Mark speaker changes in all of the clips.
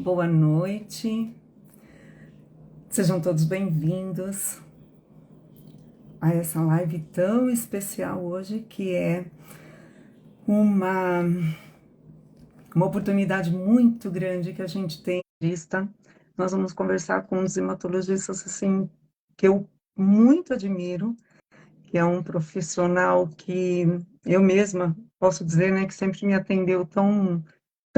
Speaker 1: Boa noite, sejam todos bem-vindos a essa live tão especial hoje, que é uma, uma oportunidade muito grande que a gente tem vista. Nós vamos conversar com uns hematologistas assim, que eu muito admiro, que é um profissional que eu mesma posso dizer, né, que sempre me atendeu tão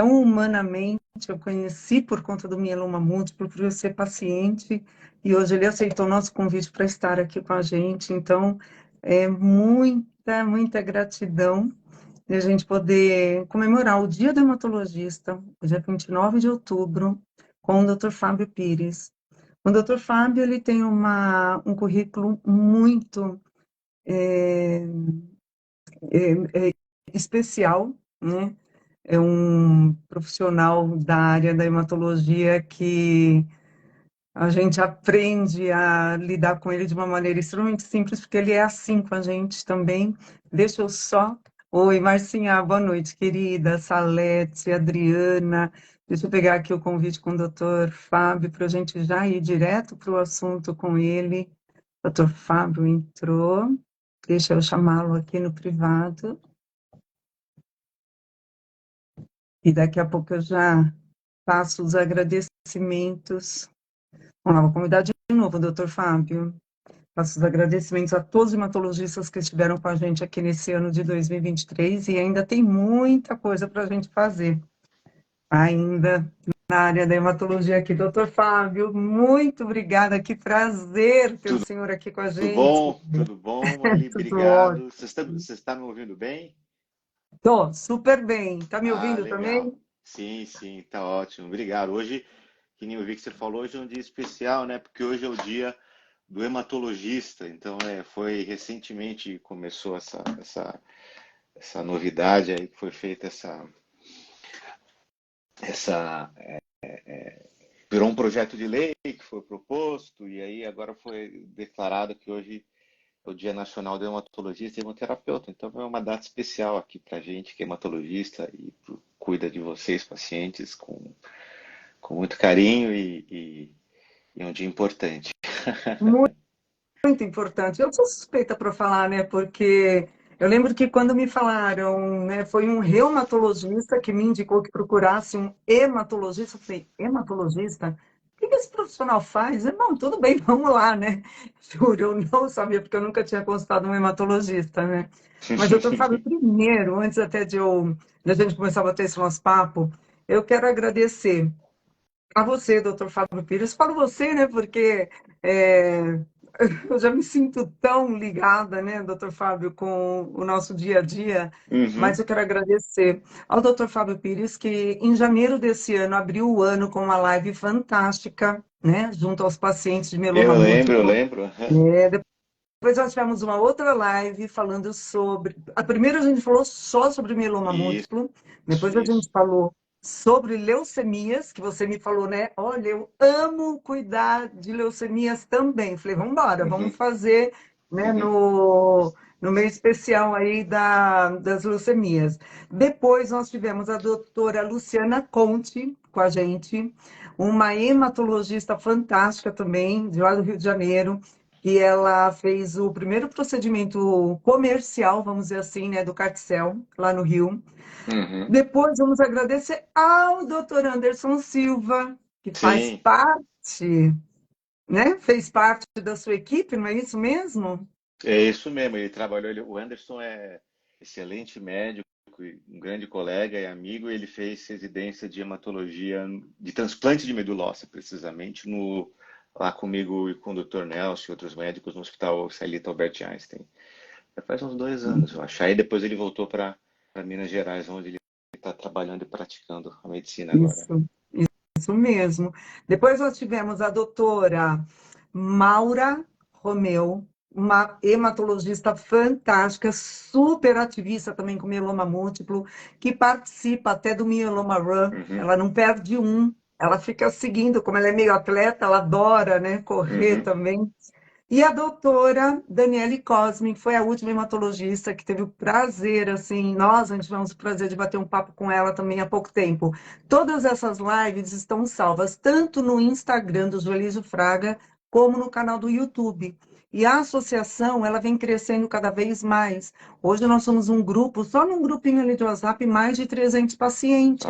Speaker 1: humanamente. Eu conheci por conta do mieloma múltiplo, por eu ser paciente, e hoje ele aceitou o nosso convite para estar aqui com a gente. Então, é muita gratidão de a gente poder comemorar o Dia do Hematologista, o dia 29 de outubro, com o Dr. Fábio Pires. O Dr. Fábio, ele tem um currículo muito é, especial, né? É um profissional da área da hematologia que a gente aprende a lidar com ele de uma maneira extremamente simples, porque ele é assim com a gente também. Deixa eu só. Oi, Marcinha, boa noite, querida. Salete, Adriana. Deixa eu pegar aqui o convite com o doutor Fábio para a gente já ir direto para o assunto com ele. Doutor Fábio entrou. Deixa eu chamá-lo aqui no privado. E daqui a pouco eu já faço os agradecimentos. Vamos lá, vou convidar de novo o doutor Fábio. Faço os agradecimentos a todos os hematologistas que estiveram com a gente aqui nesse ano de 2023 e ainda tem muita coisa para a gente fazer ainda na área da hematologia aqui. Doutor Fábio, muito obrigada, que prazer ter o
Speaker 2: Tudo,
Speaker 1: senhor aqui com a
Speaker 2: tudo
Speaker 1: gente.
Speaker 2: bom? Tudo bom, Ali?
Speaker 1: Tudo ótimo.
Speaker 2: Obrigado. Você está me ouvindo bem?
Speaker 1: Tô super bem. Tá me
Speaker 2: Ah,
Speaker 1: ouvindo
Speaker 2: legal.
Speaker 1: também?
Speaker 2: Sim, sim, tá ótimo. Obrigado. Hoje, que nem eu vi que você falou, hoje é um dia especial, né? Porque hoje é o dia do hematologista. Então, foi recentemente começou essa novidade aí que foi feita essa virou um projeto de lei que foi proposto e aí agora foi declarado que hoje o Dia Nacional do Hematologista e Hemoterapeuta. Então é uma data especial aqui para a gente que é hematologista e cuida de vocês, pacientes, com muito carinho e um dia importante.
Speaker 1: Muito importante. Eu sou suspeita para falar, né? Porque eu lembro que quando me falaram, né, foi um reumatologista que me indicou que procurasse um hematologista. Eu falei, hematologista? O que que esse profissional faz? Não, tudo bem, vamos lá, né? Juro, eu não sabia, porque eu nunca tinha consultado um hematologista, né? Mas, doutor Fábio, primeiro, antes até de a gente começar a bater esse nosso papo, eu quero agradecer a você, doutor Fábio Pires. Falo você, né? Porque é, eu já me sinto tão ligada, né, doutor Fábio, com o nosso dia a dia, mas
Speaker 2: Uhum.
Speaker 1: eu quero agradecer ao doutor Fábio Pires, que em janeiro desse ano abriu o ano com uma live fantástica, né, junto aos pacientes de mieloma
Speaker 2: Eu lembro, eu
Speaker 1: múltiplo.
Speaker 2: lembro. Aham.
Speaker 1: É, depois nós tivemos uma outra live falando sobre. A primeira a gente falou só sobre mieloma
Speaker 2: Isso,
Speaker 1: múltiplo, depois a gente
Speaker 2: isso.
Speaker 1: falou sobre leucemias, que você me falou, né? Olha, eu amo cuidar de leucemias também. Falei, vamos embora, vamos
Speaker 2: Uhum,
Speaker 1: fazer, né,
Speaker 2: uhum.
Speaker 1: no meio especial aí das leucemias. Depois nós tivemos a doutora Luciana Conte com a gente, uma hematologista fantástica também, de lá do Rio de Janeiro, que ela fez o primeiro procedimento comercial, vamos dizer assim, né, do Carticel, lá no Rio.
Speaker 2: Uhum.
Speaker 1: Depois vamos agradecer ao doutor Anderson Silva, que faz
Speaker 2: Sim,
Speaker 1: parte, né, fez parte da sua equipe, não é isso mesmo?
Speaker 2: é isso mesmo. Ele trabalhou. O Anderson é excelente médico, e um grande colega e amigo. Ele fez residência de hematologia, de transplante de medula óssea, precisamente, lá comigo e com o Dr. Nelson e outros médicos no Hospital Israelita Albert Einstein. Já faz uns 2 anos, eu acho. Aí depois ele voltou para Minas Gerais, onde ele está trabalhando e praticando a medicina agora.
Speaker 1: Isso, isso mesmo. Depois nós tivemos a doutora Maura Romeu, uma hematologista fantástica, super ativista também com mieloma múltiplo, que participa até do Mieloma Run.
Speaker 2: Uhum,
Speaker 1: Ela não perde um, ela fica seguindo, como ela é meio atleta, ela adora, né, correr
Speaker 2: uhum.
Speaker 1: também. E a doutora Daniele Cosme, que foi a última hematologista que teve o prazer, assim, nós a gente tivemos o prazer de bater um papo com ela também há pouco tempo. Todas essas lives estão salvas, tanto no Instagram do Joelísio Fraga, como no canal do YouTube. E a associação, ela vem crescendo cada vez mais. Hoje nós somos um grupo, só num grupinho ali de WhatsApp, mais de 300
Speaker 2: Nossa,
Speaker 1: pacientes,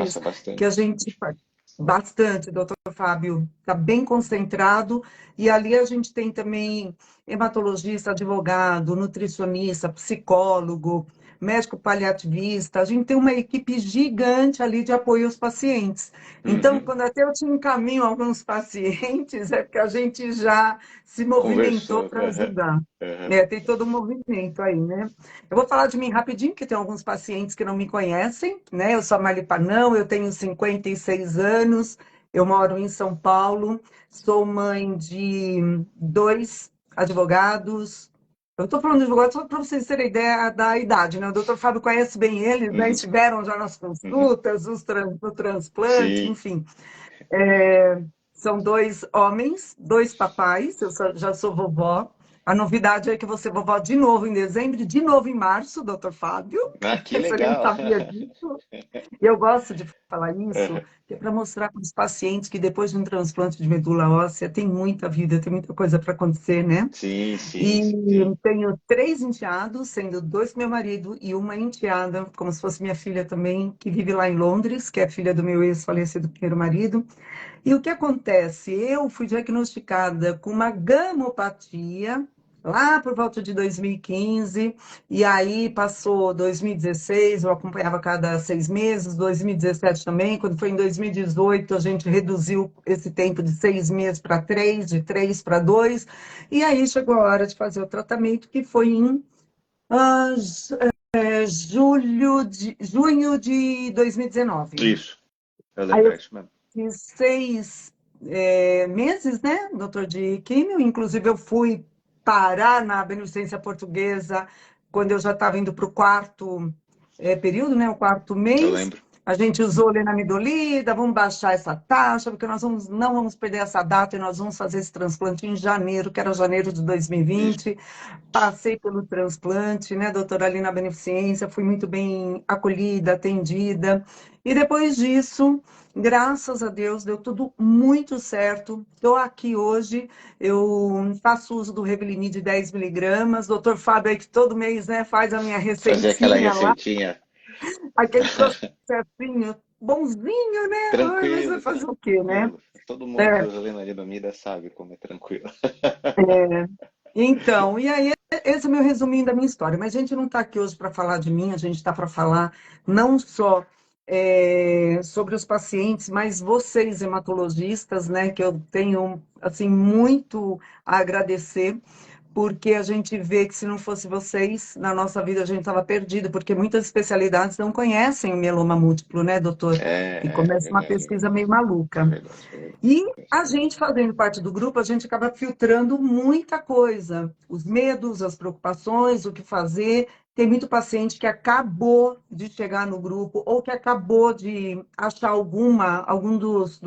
Speaker 1: que a
Speaker 2: bastante.
Speaker 1: gente faz. Bastante, doutor Fábio, está bem concentrado. E ali a gente tem também hematologista, advogado, nutricionista, psicólogo, médico paliativista. A gente tem uma equipe gigante ali de apoio aos pacientes. Então,
Speaker 2: Uhum.
Speaker 1: quando até eu te encaminho alguns pacientes, é porque a gente já se movimentou
Speaker 2: Conversou.
Speaker 1: para ajudar.
Speaker 2: Aham.
Speaker 1: É, tem todo um movimento aí, né? Eu vou falar de mim rapidinho, que tem alguns pacientes que não me conhecem, né? Eu sou a Marli Panão, eu tenho 56 anos, eu moro em São Paulo, sou mãe de dois advogados. Eu estou falando de advogado só para vocês terem ideia da idade, né? O doutor Fábio conhece bem eles, né?
Speaker 2: Uhum.
Speaker 1: Estiveram já nas
Speaker 2: Uhum.
Speaker 1: consultas, no transplante,
Speaker 2: Sim.
Speaker 1: enfim. São dois homens, dois papais, já sou vovó. A novidade é que eu vou ser vovó de novo em dezembro, de novo em março, doutor Fábio.
Speaker 2: Ah, que
Speaker 1: Você nem
Speaker 2: legal.
Speaker 1: sabia disso. E eu gosto de falar isso,
Speaker 2: Aham.
Speaker 1: que é para mostrar para os pacientes que depois de um transplante de medula óssea tem muita vida, tem muita coisa para acontecer, né?
Speaker 2: Sim, sim,
Speaker 1: E
Speaker 2: sim.
Speaker 1: tenho três enteados, sendo dois com meu marido e uma enteada, como se fosse minha filha também, que vive lá em Londres, que é filha do meu ex-falecido primeiro marido. E o que acontece? Eu fui diagnosticada com uma gamopatia lá por volta de 2015, e aí passou 2016, eu acompanhava cada 6 meses, 2017 também, quando foi em 2018 a gente reduziu esse tempo de 6 meses para 3, de 3 para 2, e aí chegou a hora de fazer o tratamento, que foi em ah, junho de 2019.
Speaker 2: Isso. Eu
Speaker 1: Aí
Speaker 2: lembro,
Speaker 1: eu
Speaker 2: é isso mesmo.
Speaker 1: fiz 6 meses, né, doutor, de químio. Inclusive, eu fui parar na Beneficência Portuguesa quando eu já estava indo para o quarto período, né, o quarto
Speaker 2: Eu
Speaker 1: mês.
Speaker 2: lembro.
Speaker 1: A gente usou lenamidolida, vamos baixar essa taxa, porque não vamos perder essa data e nós vamos fazer esse transplante em janeiro, que era janeiro de
Speaker 2: Isso.
Speaker 1: 2020. Passei pelo transplante, né, doutora, ali na Beneficência, fui muito bem acolhida, atendida. E depois disso, graças a Deus, deu tudo muito certo. Estou aqui hoje, eu faço uso do Reveline de 10 miligramas. Doutor Fábio aí que todo mês, né, faz a minha
Speaker 2: Fazer aquela
Speaker 1: receitinha lá,
Speaker 2: receitinha.
Speaker 1: aquele processinho bonzinho, né? Ai, mas vai
Speaker 2: Tranquilo,
Speaker 1: fazer o quê, né?
Speaker 2: tranquilo. Todo mundo que
Speaker 1: É,
Speaker 2: usa lenalidomida sabe como é tranquilo.
Speaker 1: então, e aí, esse é o meu resuminho da minha história. Mas a gente não está aqui hoje para falar de mim, a gente está para falar não só sobre os pacientes, mas vocês, hematologistas, né, que eu tenho, assim, muito a agradecer, porque a gente vê que se não fosse vocês, na nossa vida a gente estava perdido, porque muitas especialidades não conhecem o mieloma múltiplo, né, doutor? E começa uma
Speaker 2: Verdade, é
Speaker 1: pesquisa
Speaker 2: verdade.
Speaker 1: meio
Speaker 2: É
Speaker 1: maluca.
Speaker 2: verdade, é verdade.
Speaker 1: E a
Speaker 2: É verdade.
Speaker 1: gente, fazendo parte do grupo, a gente acaba filtrando muita coisa. Os medos, as preocupações, o que fazer. Tem muito paciente que acabou de chegar no grupo ou que acabou de achar algum dos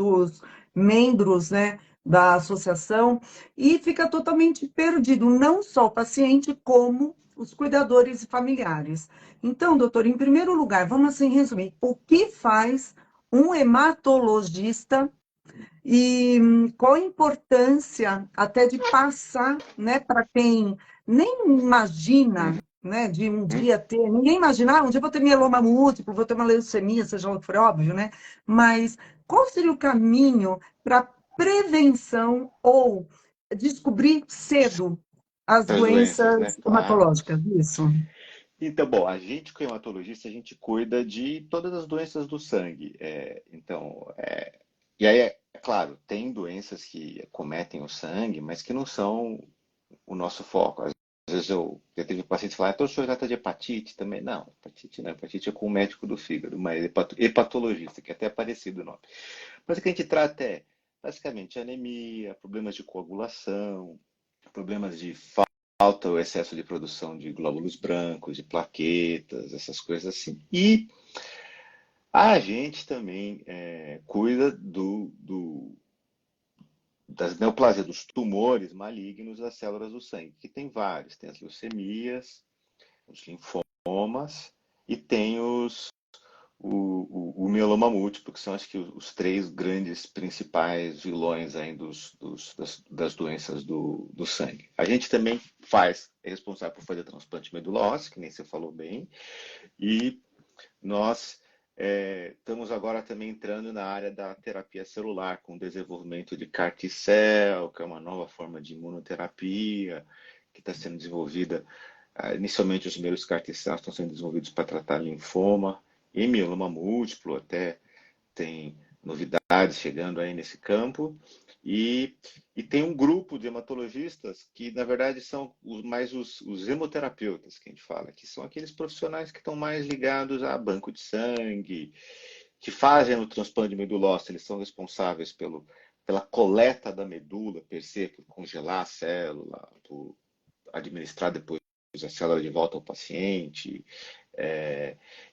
Speaker 1: membros, né, da associação e fica totalmente perdido, não só o paciente, como os cuidadores e familiares. Então, doutor, em primeiro lugar, vamos assim resumir, o que faz um hematologista e qual a importância até de passar, né, para quem nem imagina, né, de um
Speaker 2: Uhum.
Speaker 1: dia ter, ninguém imagina, um dia eu vou ter mieloma múltiplo, vou ter uma leucemia, seja lá o que for, óbvio, né? Mas qual seria o caminho para prevenção ou descobrir cedo as
Speaker 2: As doenças, né?
Speaker 1: doenças
Speaker 2: Claro.
Speaker 1: hematológicas? Isso.
Speaker 2: Então, bom, a gente, como hematologista, a gente cuida de todas as doenças do sangue. E aí, é claro, tem doenças que acometem o sangue, mas que não são o nosso foco. Às vezes eu já teve um paciente falar, então o senhor trata de hepatite também? Não, hepatite não, hepatite é com o médico do fígado, mas hepatologista, que é até parecido o nome. Mas o que a gente trata é basicamente anemia, problemas de coagulação, problemas de falta ou excesso de produção de glóbulos brancos, de plaquetas, essas coisas assim. E a gente também cuida das neoplasias, dos tumores malignos das células do sangue, que tem vários. Tem as leucemias, os linfomas e tem o mieloma múltiplo, que são acho que os três grandes principais vilões aí das doenças do sangue. A gente também é responsável por fazer transplante de medula óssea, que nem você falou bem, e nós estamos agora também entrando na área da terapia celular, com o desenvolvimento de CAR T-cell, que é uma nova forma de imunoterapia, que está sendo desenvolvida. Inicialmente, os primeiros CAR T-cells estão sendo desenvolvidos para tratar linfoma e mieloma múltiplo, até tem novidades chegando aí nesse campo. E tem um grupo de hematologistas que, na verdade, são mais os hemoterapeutas, que a gente fala, que são aqueles profissionais que estão mais ligados a banco de sangue, que fazem o transplante de medula óssea, eles são responsáveis pela coleta da medula, per se, por congelar a célula, por administrar depois a célula de volta ao paciente.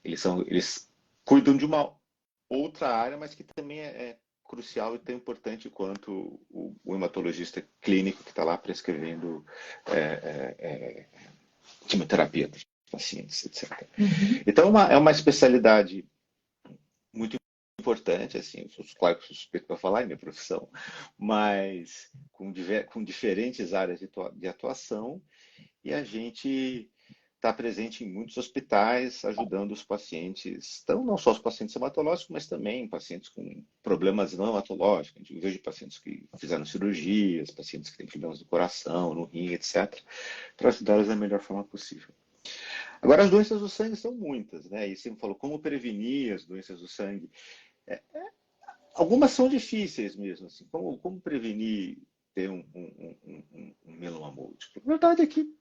Speaker 2: Eles cuidam de uma outra área, mas que também é crucial e tão importante quanto o hematologista clínico que está lá prescrevendo quimioterapia para os pacientes, etc.
Speaker 1: Uhum.
Speaker 2: Então, é uma especialidade muito importante, assim, eu sou, claro que sou suspeito para falar, é minha profissão, mas com diferentes áreas de atuação, e a gente está presente em muitos hospitais, ajudando os pacientes, então não só os pacientes hematológicos, mas também pacientes com problemas não hematológicos. Eu vejo pacientes que fizeram cirurgias, pacientes que têm problemas do coração, no rim, etc., para ajudá-los da melhor forma possível. Agora, as doenças do sangue são muitas, né? E você me falou como prevenir as doenças do sangue. Algumas são difíceis mesmo, assim, como prevenir ter um mieloma múltiplo? A verdade é que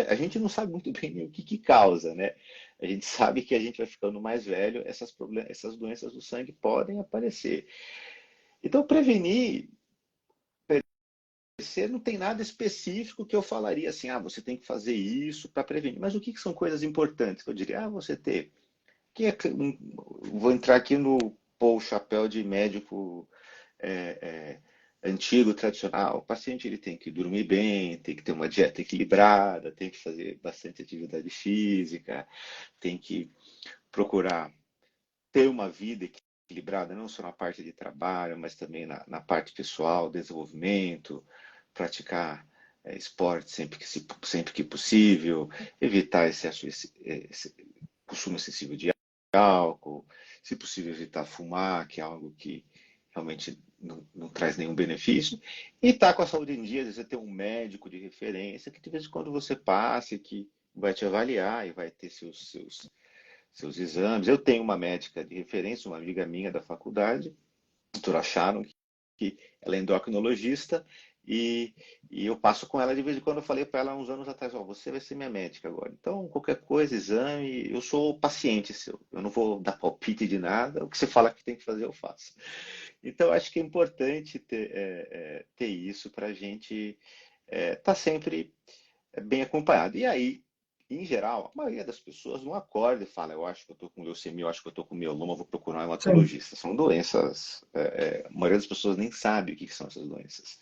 Speaker 2: a gente não sabe muito bem o que causa, né? A gente sabe que a gente vai ficando mais velho, essas doenças do sangue podem aparecer. Então, prevenir, você não tem nada específico que eu falaria assim, você tem que fazer isso para prevenir. Mas o que são coisas importantes que eu diria? Você ter. Vou entrar aqui no chapéu de médico antigo, tradicional. O paciente ele tem que dormir bem, tem que ter uma dieta equilibrada, tem que fazer bastante atividade física, tem que procurar ter uma vida equilibrada, não só na parte de trabalho, mas também na parte pessoal, desenvolvimento, praticar esporte sempre que possível, evitar esse consumo excessivo de álcool, se possível evitar fumar, que é algo que realmente não traz nenhum benefício, e estar com a saúde em dia, às vezes você tem um médico de referência que de vez em quando você passe, que vai te avaliar e vai ter seus exames. Eu tenho uma médica de referência, uma amiga minha da faculdade, a doutora Sharon, que ela é endocrinologista, e, e eu passo com ela de vez em quando. Eu falei para ela há uns anos atrás, você vai ser minha médica agora. Então, qualquer coisa, exame, eu sou paciente seu. Eu não vou dar palpite de nada. O que você fala que tem que fazer, eu faço. Então, acho que é importante ter isso para a gente estar sempre bem acompanhado. E aí, em geral, a maioria das pessoas não acorda e fala, eu acho que eu estou com leucemia, eu acho que eu estou com mieloma, vou procurar um
Speaker 1: Sim.
Speaker 2: hematologista. São doenças, a maioria das pessoas nem sabe o que são essas doenças.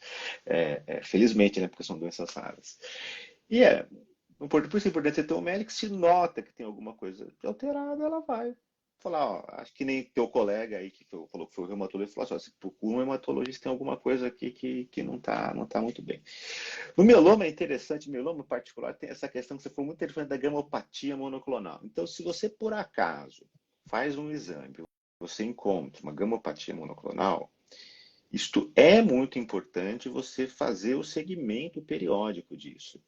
Speaker 2: Felizmente, né, porque são doenças raras. E por isso é importante você ter um médico. Se nota que tem alguma coisa de alterada, ela vai falar, acho que nem teu colega aí que falou que foi o reumatologista, falou assim, se procura um hematologista, tem alguma coisa aqui que não tá muito bem. No mieloma é interessante, mieloma em particular tem essa questão que você falou muito interessante da gamopatia monoclonal. Então, se você por acaso faz um exame, você encontra uma gamopatia monoclonal, isto é muito importante você fazer o segmento periódico disso.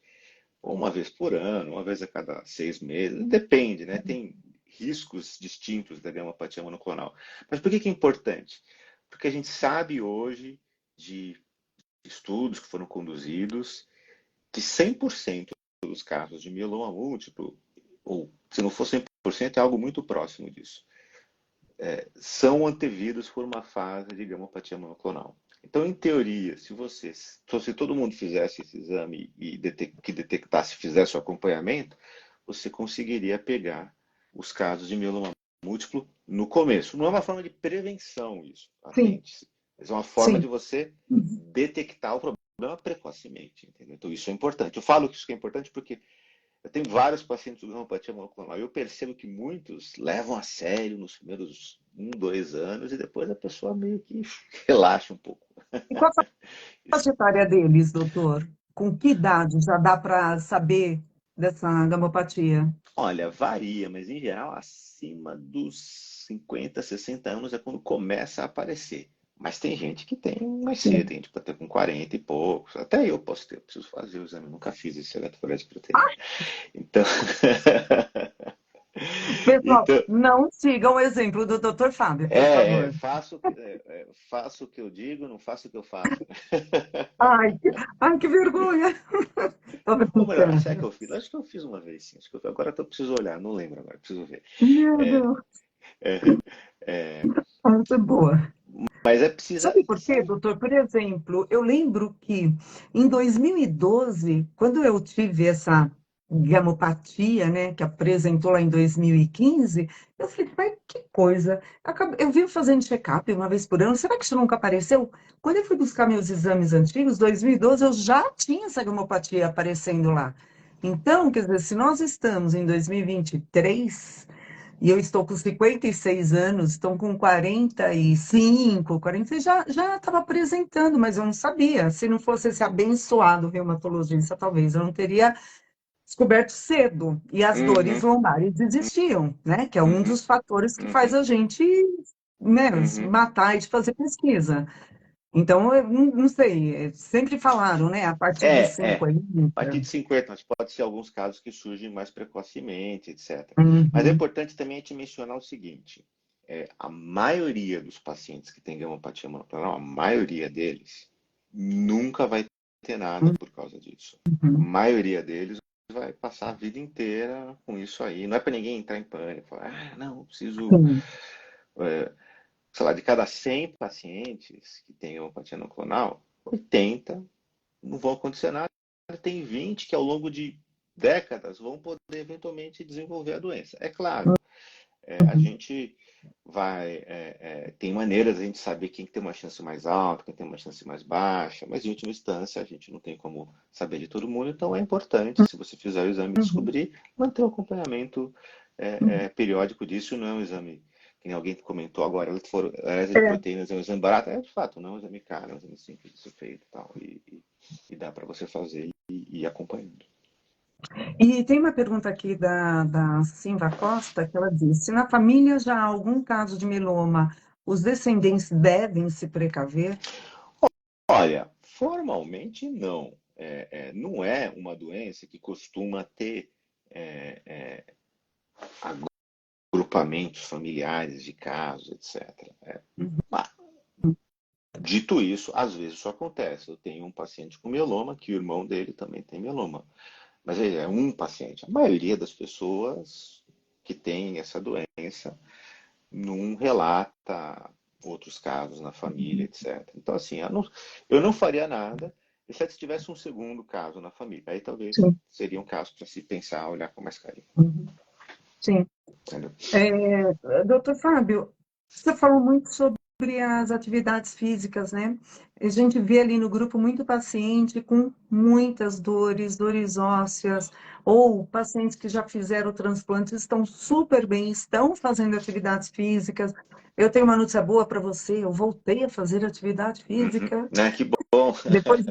Speaker 2: Uma vez por ano, uma vez a cada 6 meses, depende, né? Tem riscos distintos da gamopatia monoclonal. Mas por que é importante? Porque a gente sabe hoje de estudos que foram conduzidos que 100% dos casos de mieloma múltiplo, ou se não for 100%, é algo muito próximo disso, são antevidos por uma fase de gamopatia monoclonal. Então, em teoria, se todo mundo fizesse esse exame e que detectasse, fizesse o acompanhamento, você conseguiria pegar os casos de mieloma múltiplo no começo. Não é uma forma de prevenção isso,
Speaker 1: Sim.
Speaker 2: atente-se. Mas é uma forma de
Speaker 1: sim.
Speaker 2: você detectar o problema precocemente, entendeu? Então isso é importante. Eu falo que isso é importante porque eu tenho vários pacientes com homeopatia monoclonal e eu percebo que muitos levam a sério nos primeiros 1, 2 anos e depois a pessoa meio que relaxa um pouco.
Speaker 1: E qual a faixa etária deles, doutor? Com que idade já dá para saber dessa gamopatia?
Speaker 2: Olha, varia, mas em geral acima dos 50, 60 anos é quando começa a aparecer. Mas tem gente que tem mais cedo,
Speaker 1: Sim.
Speaker 2: tem gente que pode ter com 40 e poucos. Até eu posso ter, eu preciso fazer o exame, nunca fiz esse eletroforese de proteína. Então,
Speaker 1: Pessoal,
Speaker 2: então
Speaker 1: não sigam o exemplo do doutor Fábio, por favor.
Speaker 2: faço o que eu digo, não faço o que eu faço.
Speaker 1: Ai, ai, que vergonha. Tô
Speaker 2: Ou melhor, será
Speaker 1: brincando.
Speaker 2: que eu fiz? Acho que eu fiz uma vez, sim. Acho que agora eu preciso olhar, não lembro agora, preciso ver.
Speaker 1: Meu
Speaker 2: É,
Speaker 1: Deus,
Speaker 2: é, é,
Speaker 1: essa é boa.
Speaker 2: mas é precisa,
Speaker 1: Sabe por quê, doutor? Por exemplo, eu lembro que em 2012, quando eu tive essa gamopatia, né, que apresentou lá em 2015, eu falei, mas que coisa. Eu vim fazendo check-up uma vez por ano, será que isso nunca apareceu? Quando eu fui buscar meus exames antigos, 2012, eu já tinha essa gamopatia aparecendo lá. Então, quer dizer, se nós estamos em 2023, e eu estou com 56 anos, estão com 45, 46, já estava apresentando, mas eu não sabia. Se não fosse esse abençoado reumatologista, talvez eu não teria descoberto cedo. E as dores
Speaker 2: uhum,
Speaker 1: lombares existiam, né? Que é um
Speaker 2: uhum,
Speaker 1: dos fatores que faz
Speaker 2: uhum,
Speaker 1: a gente, né, se
Speaker 2: uhum.
Speaker 1: matar e de fazer pesquisa. Então, eu não sei, sempre falaram, né? A partir dos
Speaker 2: É.
Speaker 1: 50.
Speaker 2: A partir de 50, mas pode ser alguns casos que surgem mais precocemente, etc. Mas é
Speaker 1: Uhum,
Speaker 2: importante também a gente mencionar o seguinte: a maioria dos pacientes que têm gamopatia monoclonal, a maioria deles nunca vai ter nada por causa disso. A
Speaker 1: uhum,
Speaker 2: maioria deles vai passar a vida inteira com isso aí. Não é para ninguém entrar em pânico, falar, não, eu preciso,
Speaker 1: sim,
Speaker 2: é, sei lá, de cada 100 pacientes que têm gamopatia monoclonal, 80 não vão acontecer nada. Tem 20 que ao longo de décadas vão poder eventualmente desenvolver a doença. É claro, a
Speaker 1: uhum,
Speaker 2: gente tem maneiras de a gente saber quem tem uma chance mais alta, quem tem uma chance mais baixa, mas em última instância a gente não tem como saber de todo mundo, então é importante, se você fizer o exame e
Speaker 1: uhum,
Speaker 2: descobrir, manter o acompanhamento
Speaker 1: uhum.
Speaker 2: periódico disso, não é um exame, que nem alguém comentou agora, a de
Speaker 1: É,
Speaker 2: proteínas é um exame barato, de fato, não é um exame caro, é um exame simples de ser feito e tal, e dá para você fazer e ir acompanhando.
Speaker 1: e tem uma pergunta aqui da Silva Costa, que ela diz: se na família já há algum caso de mieloma, os descendentes devem se precaver?
Speaker 2: Olha, formalmente não. Não é uma doença que costuma ter é, é, agrupamentos familiares de casos, etc.
Speaker 1: Uhum,
Speaker 2: Mas, dito isso, às vezes isso acontece. Eu tenho um paciente com mieloma, que o irmão dele também tem mieloma. Mas ele é um paciente. A maioria das pessoas que têm essa doença não relata outros casos na família, etc. Então, assim, eu não faria nada, exceto se tivesse um segundo caso na família. Aí talvez
Speaker 1: sim,
Speaker 2: seria um caso para se pensar, olhar com mais carinho.
Speaker 1: uhum, sim.
Speaker 2: Entendeu?
Speaker 1: Doutor Fábio, você falou muito sobre as atividades físicas, né? A gente vê ali no grupo muito paciente com muitas dores, dores ósseas, ou pacientes que já fizeram transplantes, estão super bem, estão fazendo atividades físicas. Eu tenho uma notícia boa para você, eu voltei a fazer atividade
Speaker 2: Uhum.
Speaker 1: física.
Speaker 2: Né, que bom.
Speaker 1: Depois,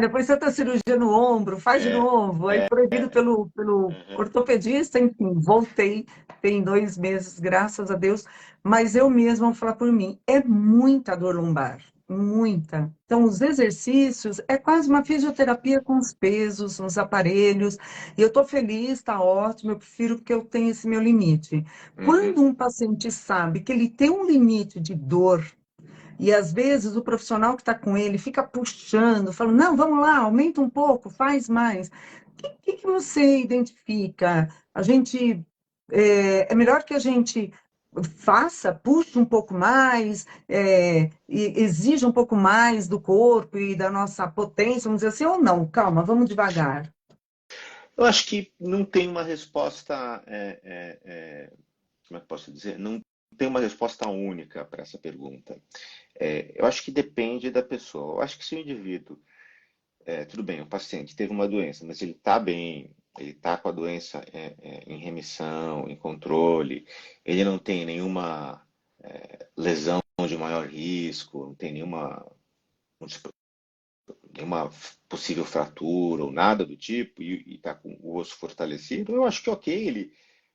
Speaker 1: depois tanta cirurgia no ombro, faz de
Speaker 2: É,
Speaker 1: novo, aí
Speaker 2: é,
Speaker 1: proibido
Speaker 2: é.
Speaker 1: pelo
Speaker 2: Uhum.
Speaker 1: ortopedista, enfim, voltei, tem 2 meses, graças a Deus, mas eu mesma vou falar por mim, é muita dor lombar, muita. Então, os exercícios é quase uma fisioterapia com os pesos, os aparelhos, e eu estou feliz, está ótimo, eu prefiro porque eu tenho esse meu limite.
Speaker 2: Uhum.
Speaker 1: Quando um paciente sabe que ele tem um limite de dor, e às vezes o profissional que está com ele fica puxando, falando, não, vamos lá, aumenta um pouco, faz mais. O que você identifica? A gente é melhor que a gente faça, puxe um pouco mais, e exija um pouco mais do corpo e da nossa potência, vamos dizer assim, ou não, calma, vamos devagar.
Speaker 2: Eu acho que não tem uma resposta, como é que eu posso dizer? Não tem uma resposta única para essa pergunta. Eu acho que depende da pessoa. Eu acho que se o indivíduo, tudo bem, o paciente teve uma doença, mas ele está bem, ele está com a doença em remissão, em controle, ele não tem nenhuma lesão de maior risco, não tem nenhuma possível fratura ou nada do tipo, e está com o osso fortalecido, eu acho que ok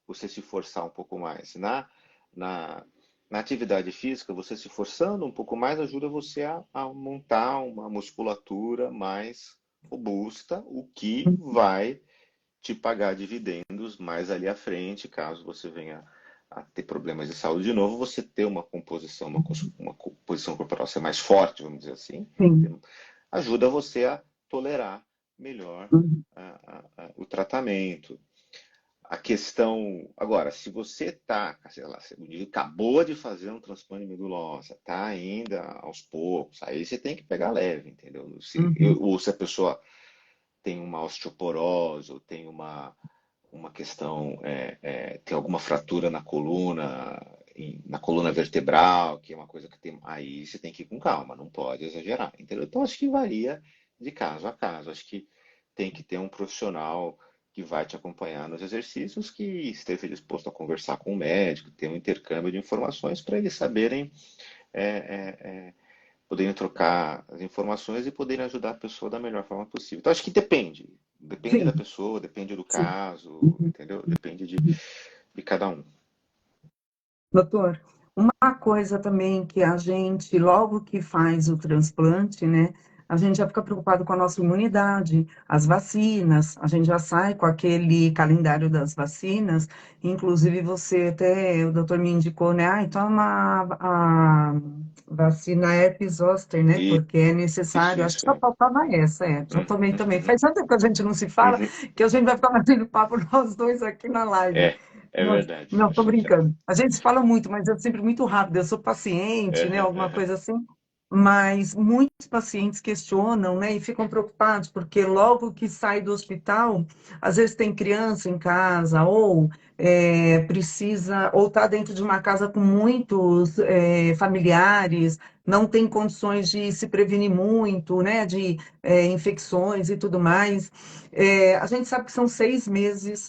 Speaker 2: você se forçar um pouco mais. Na, na atividade física, você se forçando um pouco mais ajuda você a montar uma musculatura mais robusta, o que vai te pagar dividendos mais ali à frente, caso você venha a ter problemas de saúde de novo, você ter uma composição, uma composição corporal ser mais forte, vamos dizer assim,
Speaker 1: Sim.
Speaker 2: ajuda você a tolerar melhor
Speaker 1: Uhum.
Speaker 2: o tratamento. A questão, agora, se você está, sei lá, acabou de fazer um transplante de medula óssea, está ainda aos poucos, aí você tem que pegar leve, entendeu?
Speaker 1: Uhum.
Speaker 2: Ou se a pessoa tem uma osteoporose, ou tem uma questão, tem alguma fratura na coluna vertebral, que é uma coisa que tem, aí você tem que ir com calma, não pode exagerar, entendeu? Então acho que varia de caso a caso, acho que tem que ter um profissional que vai te acompanhar nos exercícios, que esteja disposto a conversar com o médico, ter um intercâmbio de informações para eles saberem, é, é, é, poderem trocar as informações e poderem ajudar a pessoa da melhor forma possível. Então acho que depende da
Speaker 1: Sim,
Speaker 2: pessoa, depende do
Speaker 1: sim.
Speaker 2: caso,
Speaker 1: Uhum.
Speaker 2: entendeu? Depende de cada um.
Speaker 1: Doutor, uma coisa também que a gente, logo que faz o transplante, né, a gente já fica preocupado com a nossa imunidade, as vacinas, a gente já sai com aquele calendário das vacinas, inclusive você até, o doutor me indicou, né, toma a vacina herpes zoster, né, porque é necessário, acho que
Speaker 2: Isso,
Speaker 1: só
Speaker 2: é.
Speaker 1: faltava essa, já tomei também.
Speaker 2: Uhum,
Speaker 1: Faz tanto tempo que a gente não se fala,
Speaker 2: uhum.
Speaker 1: que a gente vai ficar batendo papo nós dois aqui na live.
Speaker 2: É verdade.
Speaker 1: Não, tô brincando. A gente fala muito, mas é sempre muito rápido. Eu sou paciente, né?
Speaker 2: Uhum,
Speaker 1: Alguma
Speaker 2: uhum.
Speaker 1: coisa assim. Mas muitos pacientes questionam, né? E ficam preocupados, porque logo que sai do hospital, às vezes tem criança em casa, ou precisa, ou está dentro de uma casa com muitos familiares, não tem condições de se prevenir muito, né? De infecções e tudo mais. A gente sabe que são 6 meses,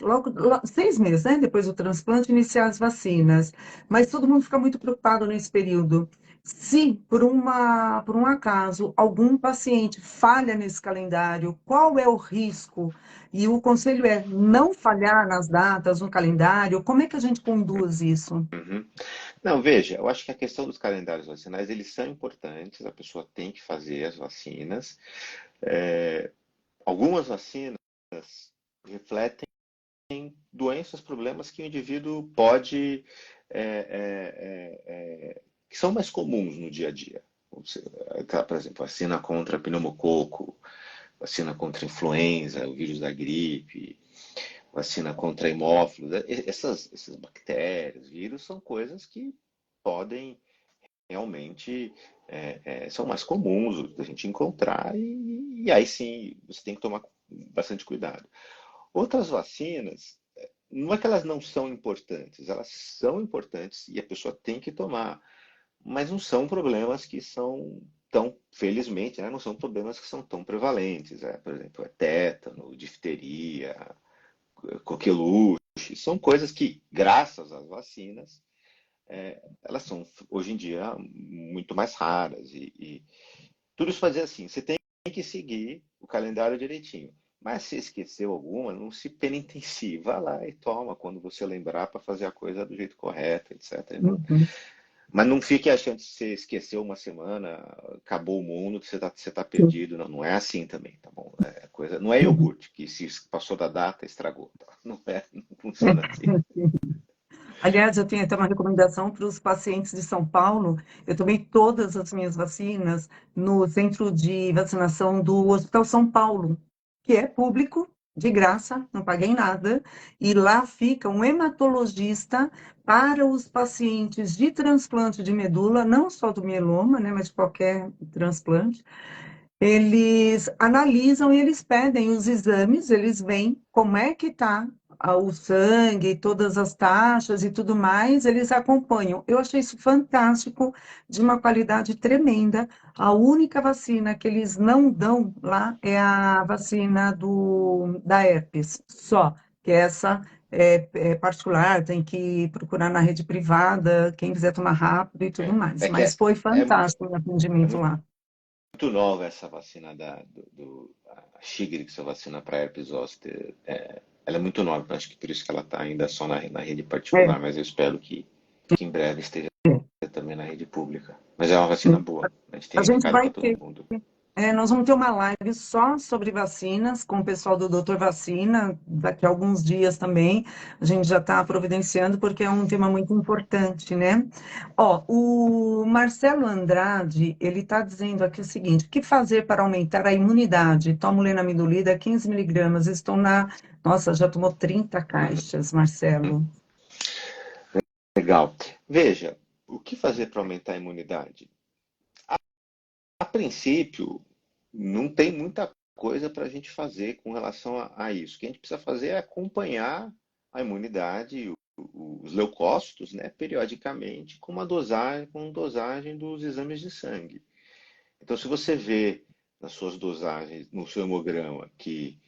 Speaker 1: 6 meses, né, depois do transplante, iniciar as vacinas. Mas todo mundo fica muito preocupado nesse período. Se, por um acaso, algum paciente falha nesse calendário, qual é o risco? E o conselho é não falhar nas datas, no calendário. Como é que a gente conduz isso?
Speaker 2: Uhum. Não, veja, eu acho que a questão dos calendários vacinais, eles são importantes, a pessoa tem que fazer as vacinas. É, algumas vacinas refletem doenças, problemas que o indivíduo pode, é, é, que são mais comuns no dia a dia. Por exemplo, vacina contra pneumococo, vacina contra influenza, o vírus da gripe, vacina contra hemófilos. Essas bactérias, vírus, são coisas que podem realmente são mais comuns da gente encontrar e aí sim você tem que tomar bastante cuidado. Outras vacinas, não é que elas não são importantes, elas são importantes e a pessoa tem que tomar, mas não são problemas que são tão, felizmente, né, não são problemas que são tão prevalentes. Por exemplo, tétano, difteria, coqueluche, são coisas que, graças às vacinas, elas são hoje em dia muito mais raras. E tudo isso fazer assim, você tem que seguir o calendário direitinho. Mas se esqueceu alguma, não se penitencie. Vá lá e toma quando você lembrar para fazer a coisa do jeito correto, etc.
Speaker 1: Uhum.
Speaker 2: Mas não fique achando que você esqueceu uma semana, acabou o mundo, que você tá
Speaker 1: Sim.
Speaker 2: perdido. Não, não é assim também, tá bom? Coisa, não é
Speaker 1: Uhum.
Speaker 2: iogurte, que se passou da data, estragou. Tá? Não funciona assim.
Speaker 1: Aliás, eu tenho até uma recomendação para os pacientes de São Paulo. Eu tomei todas as minhas vacinas no centro de vacinação do Hospital São Paulo, que é público, de graça, não paguei nada. E lá fica um hematologista para os pacientes de transplante de medula, não só do mieloma, né, mas de qualquer transplante. Eles analisam e eles pedem os exames, eles veem como é que está o sangue, todas as taxas e tudo mais, eles acompanham. Eu achei isso fantástico, de uma qualidade tremenda. A única vacina que eles não dão lá é a vacina da herpes, só, que essa é particular, tem que procurar na rede privada, quem quiser tomar rápido e tudo mais.
Speaker 2: É que
Speaker 1: Mas foi
Speaker 2: é,
Speaker 1: fantástico o
Speaker 2: é
Speaker 1: atendimento lá.
Speaker 2: muito nova essa vacina a Shigrix, a vacina para herpes zoster. Ela é muito nova, acho que por isso que ela está ainda só na rede
Speaker 1: É,
Speaker 2: particular, mas eu espero que em breve esteja também na rede pública. Mas é uma vacina boa, a gente tem
Speaker 1: a gente
Speaker 2: indicado
Speaker 1: vai
Speaker 2: para todo
Speaker 1: ter.
Speaker 2: mundo.
Speaker 1: Nós vamos ter uma live só sobre vacinas com o pessoal do Doutor Vacina, daqui a alguns dias também. A gente já está providenciando, porque é um tema muito importante, né? Ó, o Marcelo Andrade, ele está dizendo aqui o seguinte: o que fazer para aumentar a imunidade? Tomo lenamidolida, 15 miligramas, estou na... Nossa, já tomou 30 caixas, Marcelo.
Speaker 2: Legal. Veja, o que fazer para aumentar a imunidade? A princípio, não tem muita coisa para a gente fazer com relação a isso. O que a gente precisa fazer é acompanhar a imunidade, os leucócitos, né, periodicamente, com dosagem dos exames de sangue. Então, se você vê nas suas dosagens, no seu hemograma, que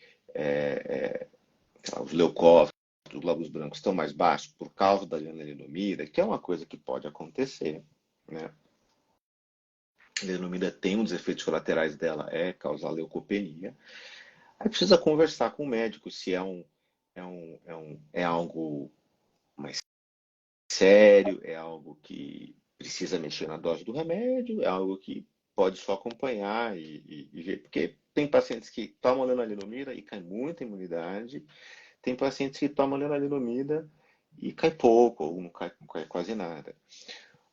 Speaker 2: os leucócitos, os glóbulos brancos estão mais baixos por causa da lenalidomida, que é uma coisa que pode acontecer, né? A lenalidomida tem um dos efeitos colaterais dela, é causar leucopenia. Aí precisa conversar com o médico se é algo mais sério, é algo que precisa mexer na dose do remédio, é algo que pode só acompanhar e ver, porque tem pacientes que tomam lenalidomida e cai muita imunidade, tem pacientes que tomam lenalidomida e cai pouco, ou não cai quase nada.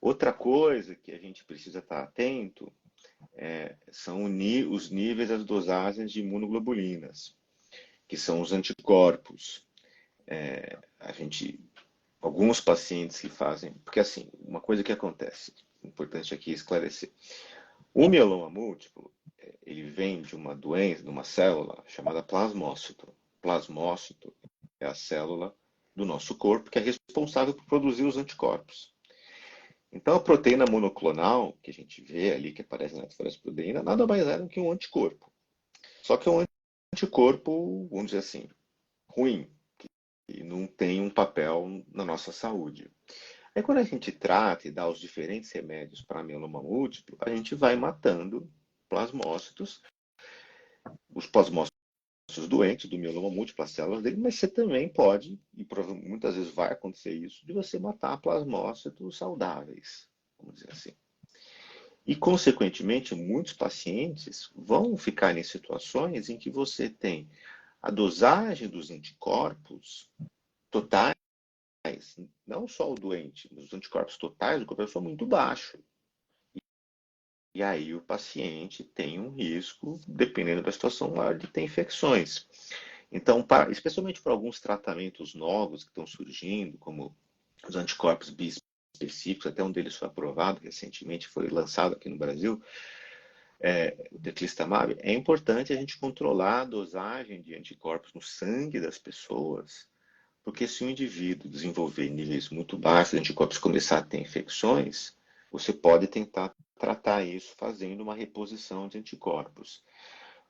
Speaker 2: Outra coisa que a gente precisa estar atento são os níveis, as dosagens de imunoglobulinas, que são os anticorpos. A gente, alguns pacientes que fazem, porque assim, uma coisa que acontece, importante aqui esclarecer, o mieloma múltiplo, ele vem de uma doença, de uma célula chamada plasmócito. Plasmócito é a célula do nosso corpo que é responsável por produzir os anticorpos. Então, a proteína monoclonal, que a gente vê ali, que aparece na proteína, nada mais é do que um anticorpo. Só que é um anticorpo, vamos dizer assim, ruim, e não tem um papel na nossa saúde. Aí, quando a gente trata e dá os diferentes remédios para mieloma múltiplo, a gente vai matando plasmócitos, os plasmócitos doentes do mieloma múltiplo, as células dele, mas você também pode, e muitas vezes vai acontecer isso, de você matar plasmócitos saudáveis, vamos dizer assim. E, consequentemente, muitos pacientes vão ficar em situações em que você tem a dosagem dos anticorpos totais, não só o doente, mas os anticorpos totais do corpo da pessoa muito baixo. E aí o paciente tem um risco, dependendo da situação, maior de ter infecções. Então, especialmente para alguns tratamentos novos que estão surgindo, como os anticorpos bispecíficos, até um deles foi aprovado recentemente, foi lançado aqui no Brasil, o teclistamab, é importante a gente controlar a dosagem de anticorpos no sangue das pessoas, porque se o indivíduo desenvolver níveis muito baixos de anticorpos e começar a ter infecções, você pode tentar tratar isso fazendo uma reposição de anticorpos.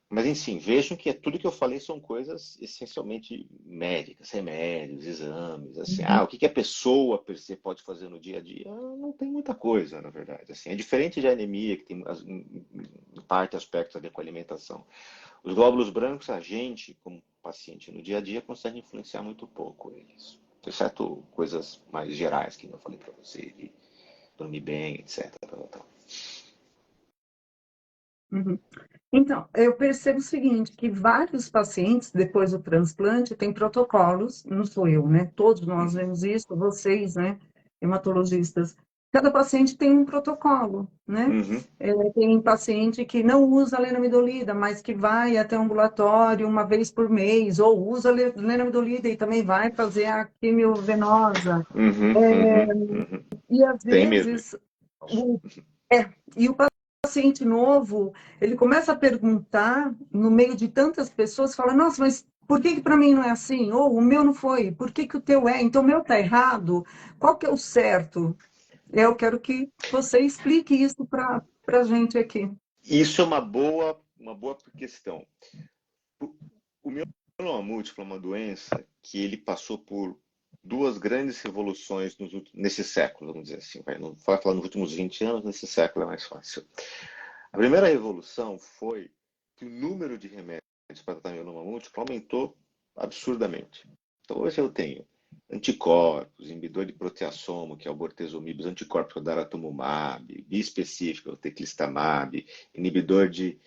Speaker 2: Mas, enfim, vejam que tudo que eu falei são coisas essencialmente médicas, remédios, exames, assim. O que a pessoa per se pode fazer no dia a dia? Não tem muita coisa, na verdade. Assim, é diferente de anemia, que tem, em parte, aspectos a ver com a alimentação. Os glóbulos brancos, a gente, como paciente no dia a dia, consegue influenciar muito pouco eles. Exceto coisas mais gerais, que eu falei para você, de dormir bem, etc.
Speaker 1: Uhum. Então, eu percebo o seguinte, que vários pacientes, depois do transplante, têm protocolos, não sou eu, né? Todos nós
Speaker 2: Uhum,
Speaker 1: vemos isso, vocês, né, hematologistas. Cada paciente tem um protocolo, né?
Speaker 2: uhum,
Speaker 1: Tem paciente que não usa lenamidolida, mas que vai até o ambulatório uma vez por mês, ou usa lenamidolida e também vai fazer a quimiovenosa.
Speaker 2: uhum, uhum, uhum.
Speaker 1: E às
Speaker 2: Tem mesmo.
Speaker 1: vezes, o, e o paciente novo, ele começa a perguntar, no meio de tantas pessoas, fala, nossa, mas Por que que para mim não é assim? Ou o meu não foi? Por que que o teu é? Então o meu está errado? Qual que é o certo? Eu quero que você explique isso para a gente aqui.
Speaker 2: Isso é uma boa questão. O mieloma múltiplo é uma doença que ele passou por duas grandes revoluções nesse século, vamos dizer assim. Não vai falar nos últimos 20 anos, nesse século é mais fácil. A primeira revolução foi que o número de remédios para tratar mieloma múltiplo aumentou absurdamente. Então hoje eu tenho anticorpos, inibidor de proteassomo, que é o bortezomib, os anticorpos que é o daratumumab, bispecífico, o teclistamab, inibidor de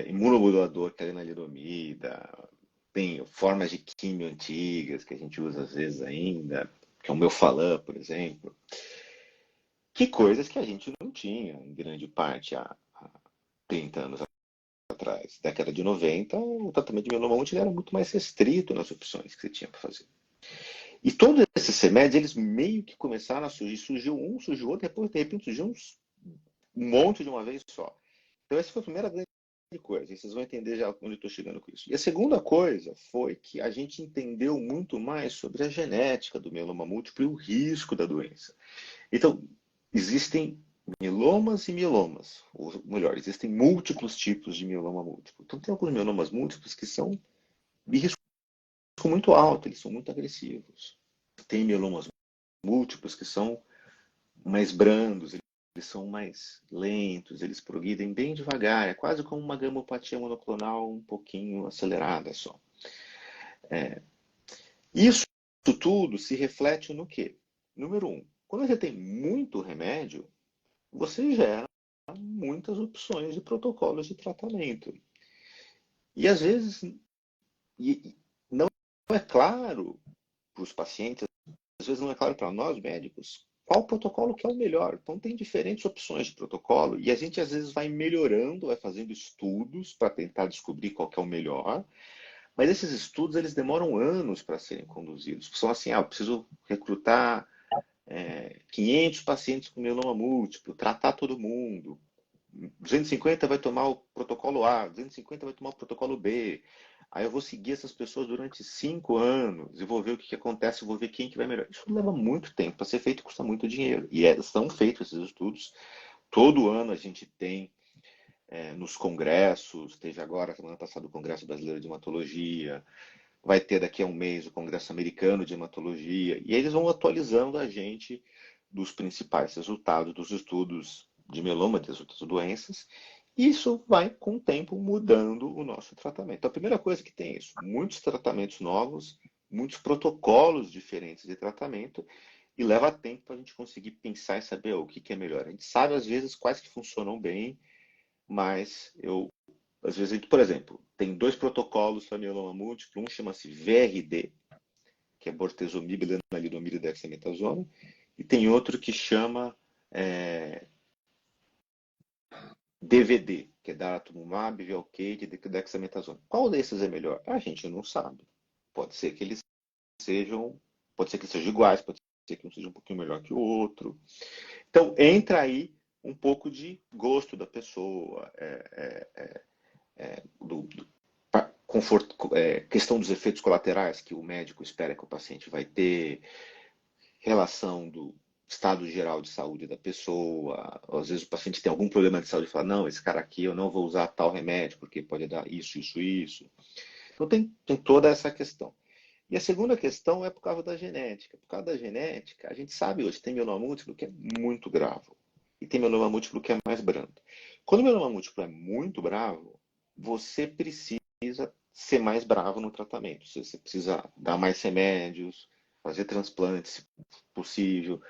Speaker 2: imunomodulador, que é a lenalidomida, tem formas de químio antigas que a gente usa às vezes ainda, que é o Melphalan, por exemplo, que coisas que a gente não tinha em grande parte há 30 anos atrás. Década de 90, o tratamento de mieloma múltiplo era muito mais restrito nas opções que você tinha para fazer. E todos esses remédios, eles meio que começaram a surgir. Surgiu um, surgiu outro, depois de repente surgiu um monte de uma vez só. Então essa foi a primeira grande coisa. E vocês vão entender já onde eu estou chegando com isso. E a segunda coisa foi que a gente entendeu muito mais sobre a genética do mieloma múltiplo e o risco da doença. Então, existem mielomas e mielomas. Ou melhor, existem múltiplos tipos de mieloma múltiplo. Então, tem alguns mielomas múltiplos que são de risco muito alto, eles são muito agressivos. Tem mielomas múltiplos que são mais brandos, eles são mais lentos, eles progridem bem devagar, é quase como uma gamopatia monoclonal um pouquinho acelerada só. Isso tudo se reflete no quê? Número um, quando você tem muito remédio, você gera muitas opções de protocolos de tratamento. E às vezes não é claro para os pacientes, às vezes não é claro para nós médicos, qual protocolo que é o melhor. Então tem diferentes opções de protocolo e a gente às vezes vai melhorando, vai fazendo estudos para tentar descobrir qual que é o melhor, mas esses estudos eles demoram anos para serem conduzidos. São assim, eu preciso recrutar 500 pacientes com mieloma múltiplo, tratar todo mundo. 250 vai tomar o protocolo A, 250 vai tomar o protocolo B. Aí eu vou seguir essas pessoas durante 5 anos e vou ver o que acontece, vou ver quem que vai melhor. Isso leva muito tempo para ser feito e custa muito dinheiro. E são feitos esses estudos. Todo ano a gente tem nos congressos, teve agora, semana passada, o Congresso Brasileiro de Hematologia, vai ter daqui a um mês o Congresso Americano de Hematologia, e eles vão atualizando a gente dos principais resultados dos estudos de mieloma e das outras doenças, e isso vai, com o tempo, mudando o nosso tratamento. Então, a primeira coisa que tem é isso, muitos tratamentos novos, muitos protocolos diferentes de tratamento, e leva tempo para a gente conseguir pensar e saber o que é melhor. A gente sabe, às vezes, quais que funcionam bem, mas às vezes, por exemplo, tem dois protocolos para mieloma múltiplo, um chama-se VRD, que é bortezomib, lenalidomida e dexametasona, e tem outro que chama DVD, que é daratumumab, Velcade e dexametasona. Qual desses é melhor? A gente não sabe. Pode ser que eles sejam, pode ser que sejam iguais, pode ser que um seja um pouquinho melhor que o outro. Então, entra aí um pouco de gosto da pessoa, do conforto, questão dos efeitos colaterais que o médico espera que o paciente vai ter, relação do estado geral de saúde da pessoa. Às vezes o paciente tem algum problema de saúde e fala, não, esse cara aqui eu não vou usar tal remédio porque pode dar isso, isso, isso. Então tem toda essa questão. E a segunda questão é por causa da genética. Por causa da genética, a gente sabe hoje, tem mieloma múltiplo que é muito bravo e tem mieloma múltiplo que é mais brando. Quando o mieloma múltiplo é muito bravo, você precisa ser mais bravo no tratamento. Você precisa dar mais remédios, fazer transplante, se possível.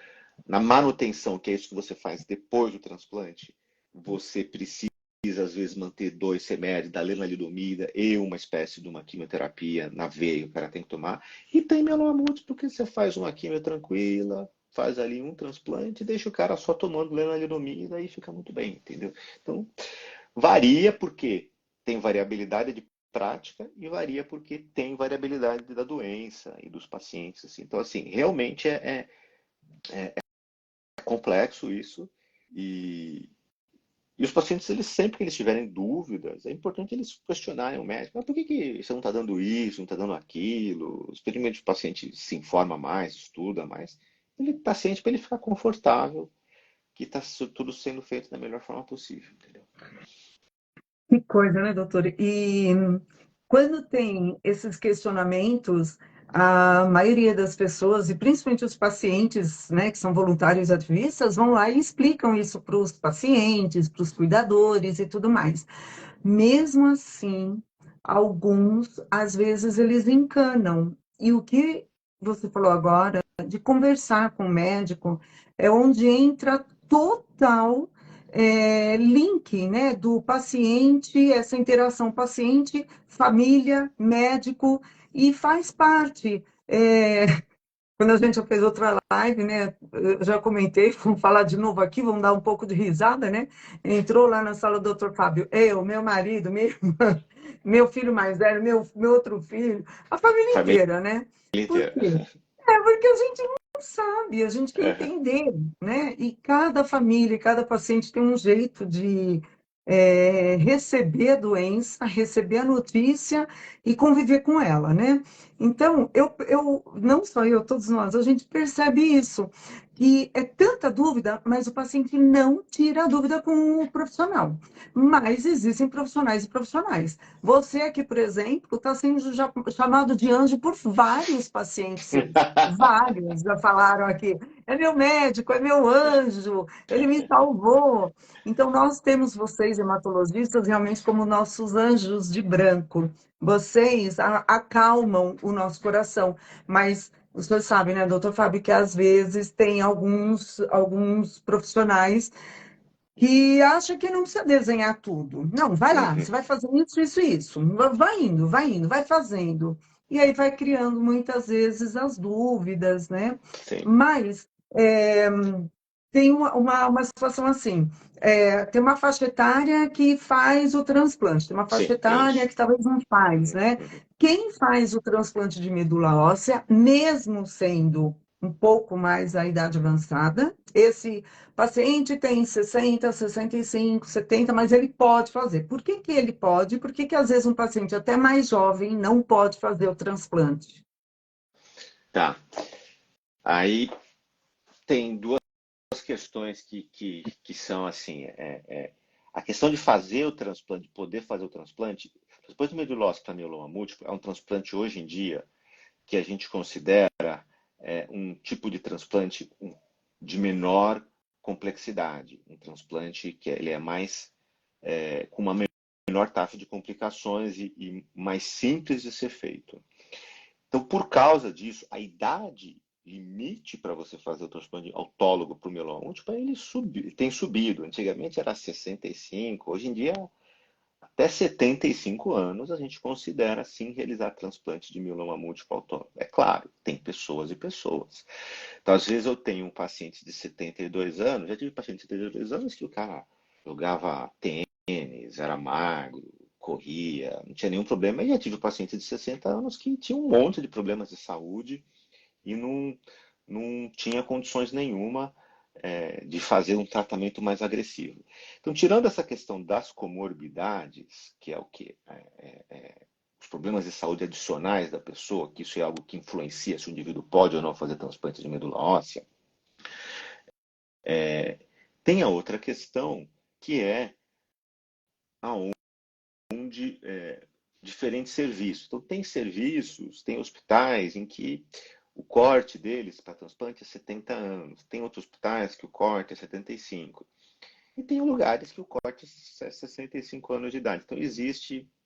Speaker 2: Na manutenção, que é isso que você faz depois do transplante, você precisa, às vezes, manter dois remédios, da lenalidomida e uma espécie de uma quimioterapia na veia, o cara tem que tomar. E tem mieloma múltiplo, porque você faz uma quimio tranquila, faz ali um transplante e deixa o cara só tomando lenalidomida e fica muito bem, entendeu? Então, varia porque tem variabilidade de prática e varia porque tem variabilidade da doença e dos pacientes. Assim. Então, assim, realmente é complexo isso e E os pacientes, eles sempre que eles tiverem dúvidas, é importante eles questionarem o médico. Mas por que que você não está dando isso, não está dando aquilo? Experimente o paciente se informa mais, estuda mais. Ele paciente para ele ficar confortável, que está tudo sendo feito da melhor forma possível, entendeu?
Speaker 1: Que coisa, né, doutor? E quando tem esses questionamentos, a maioria das pessoas, e principalmente os pacientes, né, que são voluntários ativistas, vão lá e explicam isso para os pacientes, para os cuidadores e tudo mais. Mesmo assim, alguns, às vezes, eles encanam. E o que você falou agora, de conversar com o médico, é onde entra total link, né, do paciente, essa interação paciente, família, médico, e faz parte. Quando a gente já fez outra live, né? Eu já comentei, vamos falar de novo aqui, vamos dar um pouco de risada, né? Entrou lá na sala do doutor Fábio, eu, meu marido, minha irmã, meu filho mais velho, meu outro filho, a família
Speaker 2: Família
Speaker 1: inteira, né? Por
Speaker 2: inteira.
Speaker 1: quê? Porque a gente não sabe, a gente quer
Speaker 2: Aham.
Speaker 1: entender, né? E cada família, cada paciente tem um jeito de receber a doença, receber a notícia e conviver com ela, né? Então, não só eu, todos nós, a gente percebe isso, que é tanta dúvida, mas o paciente não tira a dúvida com o profissional. Mas existem profissionais e profissionais. Você aqui, por exemplo, está sendo chamado de anjo por vários pacientes seus. Vários já falaram aqui. É meu médico, é meu anjo, ele me salvou. Então, nós temos vocês, hematologistas, realmente como nossos anjos de branco. Vocês acalmam o nosso coração, mas o senhor sabe, né, doutor Fábio, que às vezes tem alguns profissionais que acham que não precisa desenhar tudo. Não, vai lá,
Speaker 2: Uhum.
Speaker 1: você vai fazer isso, isso, isso. Vai indo, vai fazendo. E aí vai criando muitas vezes as dúvidas, né?
Speaker 2: Sim,
Speaker 1: Mas tem uma situação assim, tem uma faixa etária que faz o transplante, tem uma faixa
Speaker 2: sim, tem
Speaker 1: etária
Speaker 2: isso.
Speaker 1: que talvez não faz,
Speaker 2: Uhum,
Speaker 1: né?
Speaker 2: uhum.
Speaker 1: Quem faz o transplante de medula óssea, mesmo sendo um pouco mais a idade avançada, esse paciente tem 60, 65, 70, mas ele pode fazer. Por que que ele pode? Por que que às vezes um paciente até mais jovem não pode fazer o transplante?
Speaker 2: Tá. Aí tem duas questões que são assim. A questão de fazer o transplante, de poder fazer o transplante, o transplante de medula óssea para mieloma múltiplo é um transplante hoje em dia que a gente considera um tipo de transplante de menor complexidade, um transplante que ele é mais com uma menor taxa de complicações e mais simples de ser feito. Então, por causa disso, a idade limite para você fazer o transplante autólogo para o mieloma múltiplo, tem subido. Antigamente era 65, hoje em dia até 75 anos a gente considera sim realizar transplante de mieloma múltiplo autólogo. É claro, tem pessoas e pessoas. Então, às vezes eu tenho um paciente de 72 anos, já tive paciente de 72 anos que o cara jogava tênis, era magro, corria, não tinha nenhum problema. E já tive um paciente de 60 anos que tinha um monte de problemas de saúde e não tinha condições nenhuma de fazer um tratamento mais agressivo. Então, tirando essa questão das comorbidades, que é o que? Os problemas de saúde adicionais da pessoa, que isso é algo que influencia se o indivíduo pode ou não fazer transplante de medula óssea, tem a outra questão que é aonde diferentes serviços. Então, tem serviços, tem hospitais em que o corte deles para transplante é 70 anos. Tem outros hospitais que o corte é 75. E tem lugares que o corte é 65 anos de idade. Então,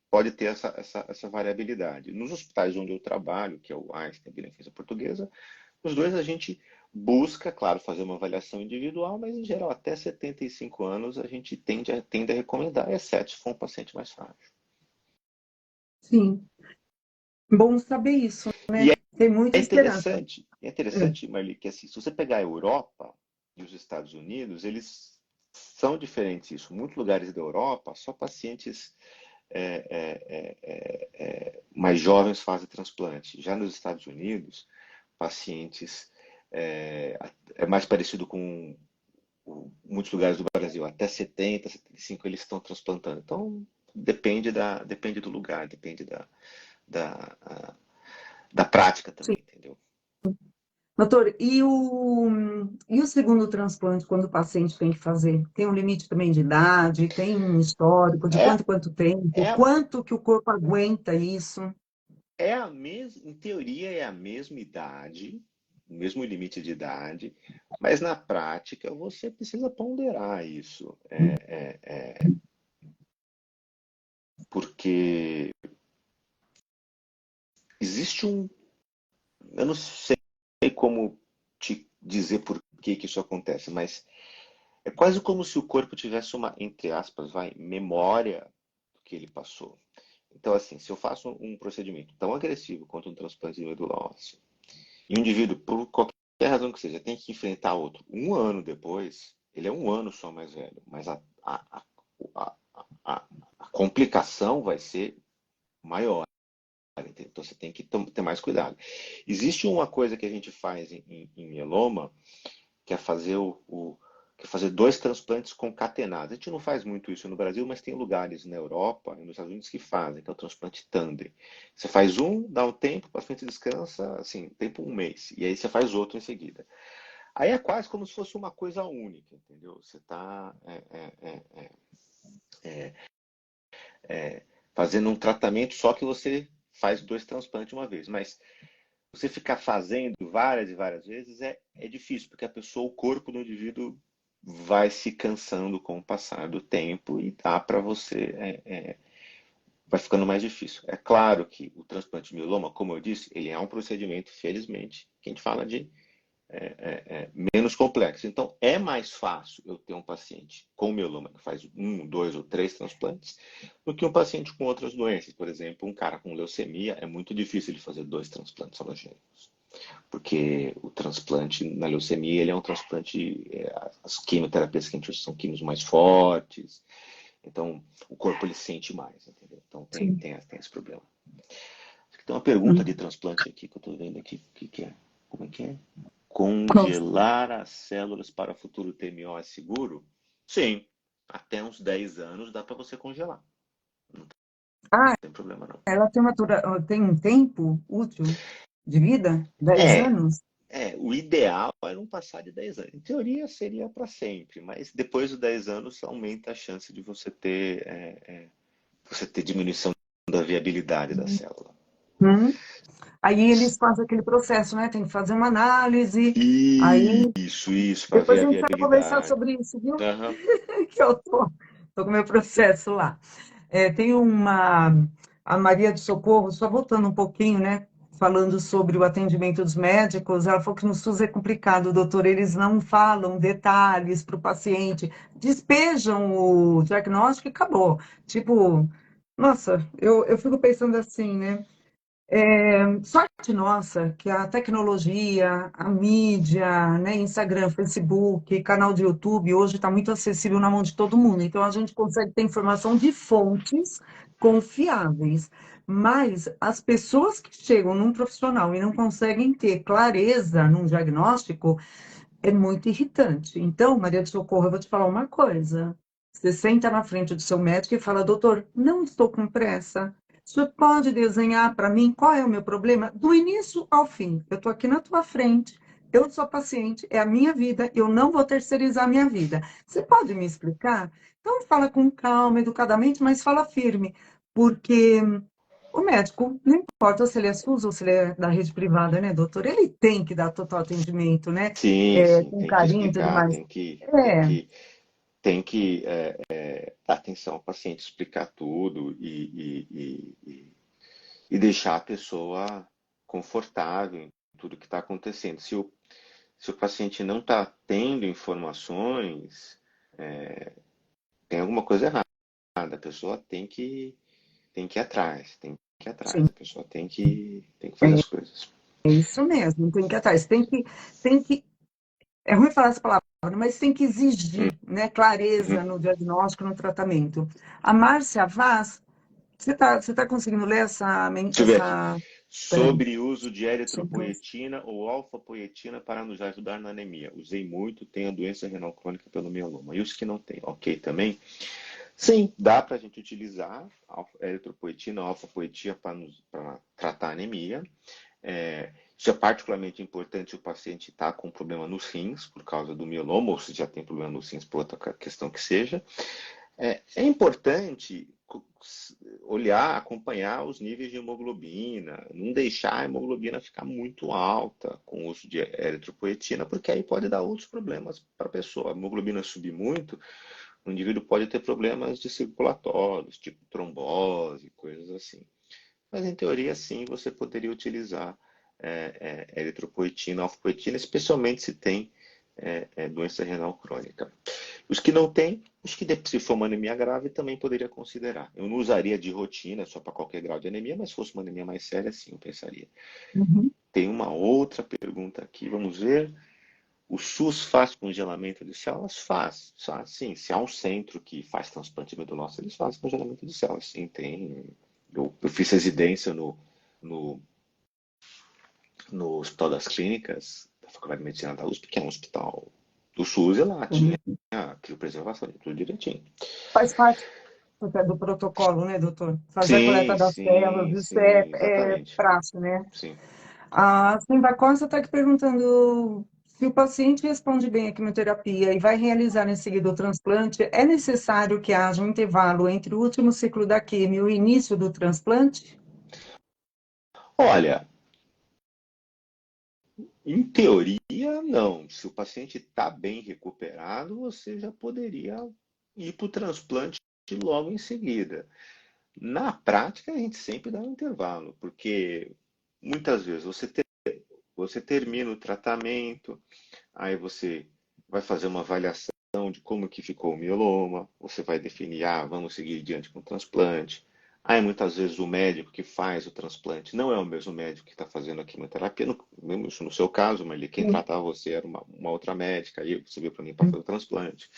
Speaker 2: pode ter essa variabilidade. Nos hospitais onde eu trabalho, que é o Einstein, a Beneficência Portuguesa, os dois a gente busca, claro, fazer uma avaliação individual, mas em geral até 75 anos a gente tende a recomendar, exceto se for um paciente mais frágil.
Speaker 1: Sim, bom saber isso,
Speaker 2: E
Speaker 1: né? Tem muita esperança.
Speaker 2: é
Speaker 1: É,
Speaker 2: interessante, Marli, que assim, se você pegar a Europa e os Estados Unidos, eles são diferentes isso. Muitos lugares da Europa, só pacientes mais jovens fazem transplante. Já nos Estados Unidos, pacientes é, é mais parecido com muitos lugares do Brasil, até 70, 75 eles estão transplantando. Então, depende do lugar, depende da, da prática
Speaker 1: Sim.
Speaker 2: também, entendeu?
Speaker 1: Doutor, e o segundo transplante, quando o paciente tem que fazer? Tem um limite também de idade? Tem um histórico de
Speaker 2: É,
Speaker 1: quanto tempo?
Speaker 2: é,
Speaker 1: Quanto que o corpo aguenta isso?
Speaker 2: é a mesma, em teoria é a mesma idade, o mesmo limite de idade, mas na prática você precisa ponderar isso, porque existe um, eu não sei como te dizer por que isso acontece, mas é quase como se o corpo tivesse uma, entre aspas, vai, memória do que ele passou. Então, assim, se eu faço um procedimento tão agressivo quanto um transplante de medula óssea, e um indivíduo, por qualquer razão que seja, tem que enfrentar outro um ano depois, ele é um ano só mais velho, mas a, a, a complicação vai ser maior. Então você tem que ter mais cuidado. Existe uma coisa que a gente faz em mieloma, que é fazer que é fazer dois transplantes concatenados. A gente não faz muito isso no Brasil, mas tem lugares na Europa e nos Estados Unidos que fazem, que é o transplante tandem. Você faz um, dá um tempo, para frente descansa, assim, tempo um mês, e aí você faz outro em seguida. Aí é quase como se fosse uma coisa única, entendeu? Você está fazendo um tratamento, só que você faz dois transplantes uma vez, mas você ficar fazendo várias e várias vezes é difícil, porque a pessoa, o corpo do indivíduo vai se cansando com o passar do tempo e dá para você, vai ficando mais difícil. É claro que o transplante de mieloma, como eu disse, ele é um procedimento, felizmente, que a gente fala de menos complexo. Então, é mais fácil eu ter um paciente com mieloma que faz um, dois ou três transplantes do que um paciente com outras doenças. Por exemplo, um cara com leucemia, é muito difícil ele fazer dois transplantes alogênicos. Porque o transplante na leucemia, ele é um transplante, as quimioterapias que a gente usa são químicos mais fortes, então o corpo ele sente mais, entendeu? Então
Speaker 1: Sim.
Speaker 2: tem esse problema. Tem uma pergunta de transplante aqui que eu estou vendo aqui, o que, que é? Como é que é? Congelar as células para futuro TMO é seguro? Sim, até uns 10 anos dá para você congelar. Não
Speaker 1: Ah,
Speaker 2: tem problema não.
Speaker 1: ela tem um tempo útil de vida? 10
Speaker 2: É,
Speaker 1: anos?
Speaker 2: o ideal é não passar de 10 anos. Em teoria seria para sempre, mas depois dos 10 anos aumenta a chance de você ter diminuição da viabilidade da célula.
Speaker 1: Hum. Aí eles fazem aquele processo, né? Tem que fazer uma análise, aí
Speaker 2: Isso, para ver
Speaker 1: depois
Speaker 2: a
Speaker 1: a gente vai conversar
Speaker 2: viabilidade.
Speaker 1: sobre isso, viu?
Speaker 2: Aham.
Speaker 1: Que eu tô com o meu processo lá. Tem a Maria de Socorro, só voltando um pouquinho, né? Falando sobre o atendimento dos médicos, ela falou que no SUS é complicado, doutor, eles não falam detalhes para o paciente, despejam o diagnóstico e acabou. Tipo, nossa, eu fico pensando assim, né? Sorte nossa que a tecnologia, a mídia, né, Instagram, Facebook, canal de YouTube, hoje está muito acessível na mão de todo mundo. Então, a gente consegue ter informação de fontes confiáveis. Mas as pessoas que chegam num profissional e não conseguem ter clareza num diagnóstico, é muito irritante. Então, Maria de Socorro, eu vou te falar uma coisa. Você senta na frente do seu médico e fala, doutor, não estou com pressa. O senhor pode desenhar para mim qual é o meu problema? Do início ao fim. Eu estou aqui na tua frente, eu sou paciente, é a minha vida, eu não vou terceirizar a minha vida. Você pode me explicar? Então, fala com calma, educadamente, mas fala firme, porque o médico, não importa se ele é SUS ou se ele é da rede privada, né, doutor? Ele tem que dar total atendimento, né?
Speaker 2: Sim, sim,
Speaker 1: Com
Speaker 2: tem que
Speaker 1: carinho e tudo
Speaker 2: explicar,
Speaker 1: mais. É,
Speaker 2: tem que dar atenção ao paciente, explicar tudo e deixar a pessoa confortável em tudo que está acontecendo. Se o paciente não está tendo informações, tem alguma coisa errada. A pessoa tem que ir atrás, tem que ir
Speaker 1: sim,
Speaker 2: atrás. A pessoa tem que fazer as coisas.
Speaker 1: é isso mesmo, tem que ir atrás. Tem que, é ruim falar essa palavra, mas tem que exigir, né, clareza
Speaker 2: Uhum.
Speaker 1: no diagnóstico, no tratamento. A Márcia Vaz, você tá conseguindo ler essa,
Speaker 2: Deixa eu ver aqui.
Speaker 1: Peraí.
Speaker 2: sobre o uso de eritropoetina ou alfa-poetina para nos ajudar na anemia. Usei muito, tenho a doença renal crônica pelo mieloma. E os que não têm, ok também? Sim, dá para a gente utilizar eritropoetina ou alfa-poetina para tratar anemia. Isso é particularmente importante se o paciente está com problema nos rins, por causa do mieloma, ou se já tem problema nos rins por outra questão que seja. É importante olhar, acompanhar os níveis de hemoglobina, não deixar a hemoglobina ficar muito alta com o uso de eritropoetina, porque aí pode dar outros problemas para a pessoa. A hemoglobina subir muito, o indivíduo pode ter problemas de circulatórios, tipo trombose, coisas assim. Mas em teoria, sim, você poderia utilizar eritropoetina, alfapoetina, especialmente se tem doença renal crônica. Os que não têm, os que se for uma anemia grave, também poderia considerar. Eu não usaria de rotina, só para qualquer grau de anemia, mas se fosse uma anemia mais séria, sim, eu pensaria.
Speaker 1: Uhum.
Speaker 2: Tem uma outra pergunta aqui, vamos ver. O SUS faz congelamento de células? Faz, sim. Se há um centro que faz transplante de medula óssea, eles fazem congelamento de células. Sim, tem. Eu fiz residência no, no Hospital das Clínicas, da Faculdade de Medicina da USP, que é um hospital do SUS, e lá tinha
Speaker 1: Uhum.
Speaker 2: criopreservação, tudo direitinho.
Speaker 1: Faz parte até do protocolo, né, doutor? Fazer a coleta
Speaker 2: Sim,
Speaker 1: das células,
Speaker 2: sim,
Speaker 1: isso
Speaker 2: sim,
Speaker 1: é
Speaker 2: exatamente.
Speaker 1: praxe, né?
Speaker 2: Sim.
Speaker 1: A Simba Costa está aqui perguntando se o paciente responde bem à quimioterapia e vai realizar em seguida o transplante, é necessário que haja um intervalo entre o último ciclo da quimio e o início do transplante?
Speaker 2: Olha, em teoria, não. Se o paciente está bem recuperado, você já poderia ir para o transplante logo em seguida. Na prática, a gente sempre dá um intervalo, porque muitas vezes você termina o tratamento, aí você vai fazer uma avaliação de como que ficou o mieloma, você vai definir, vamos seguir adiante com o transplante. Aí muitas vezes o médico que faz o transplante não é o mesmo médico que está fazendo a quimioterapia, mesmo isso no seu caso, mas quem
Speaker 1: Sim.
Speaker 2: tratava você era uma outra médica, aí você veio para mim para fazer o transplante.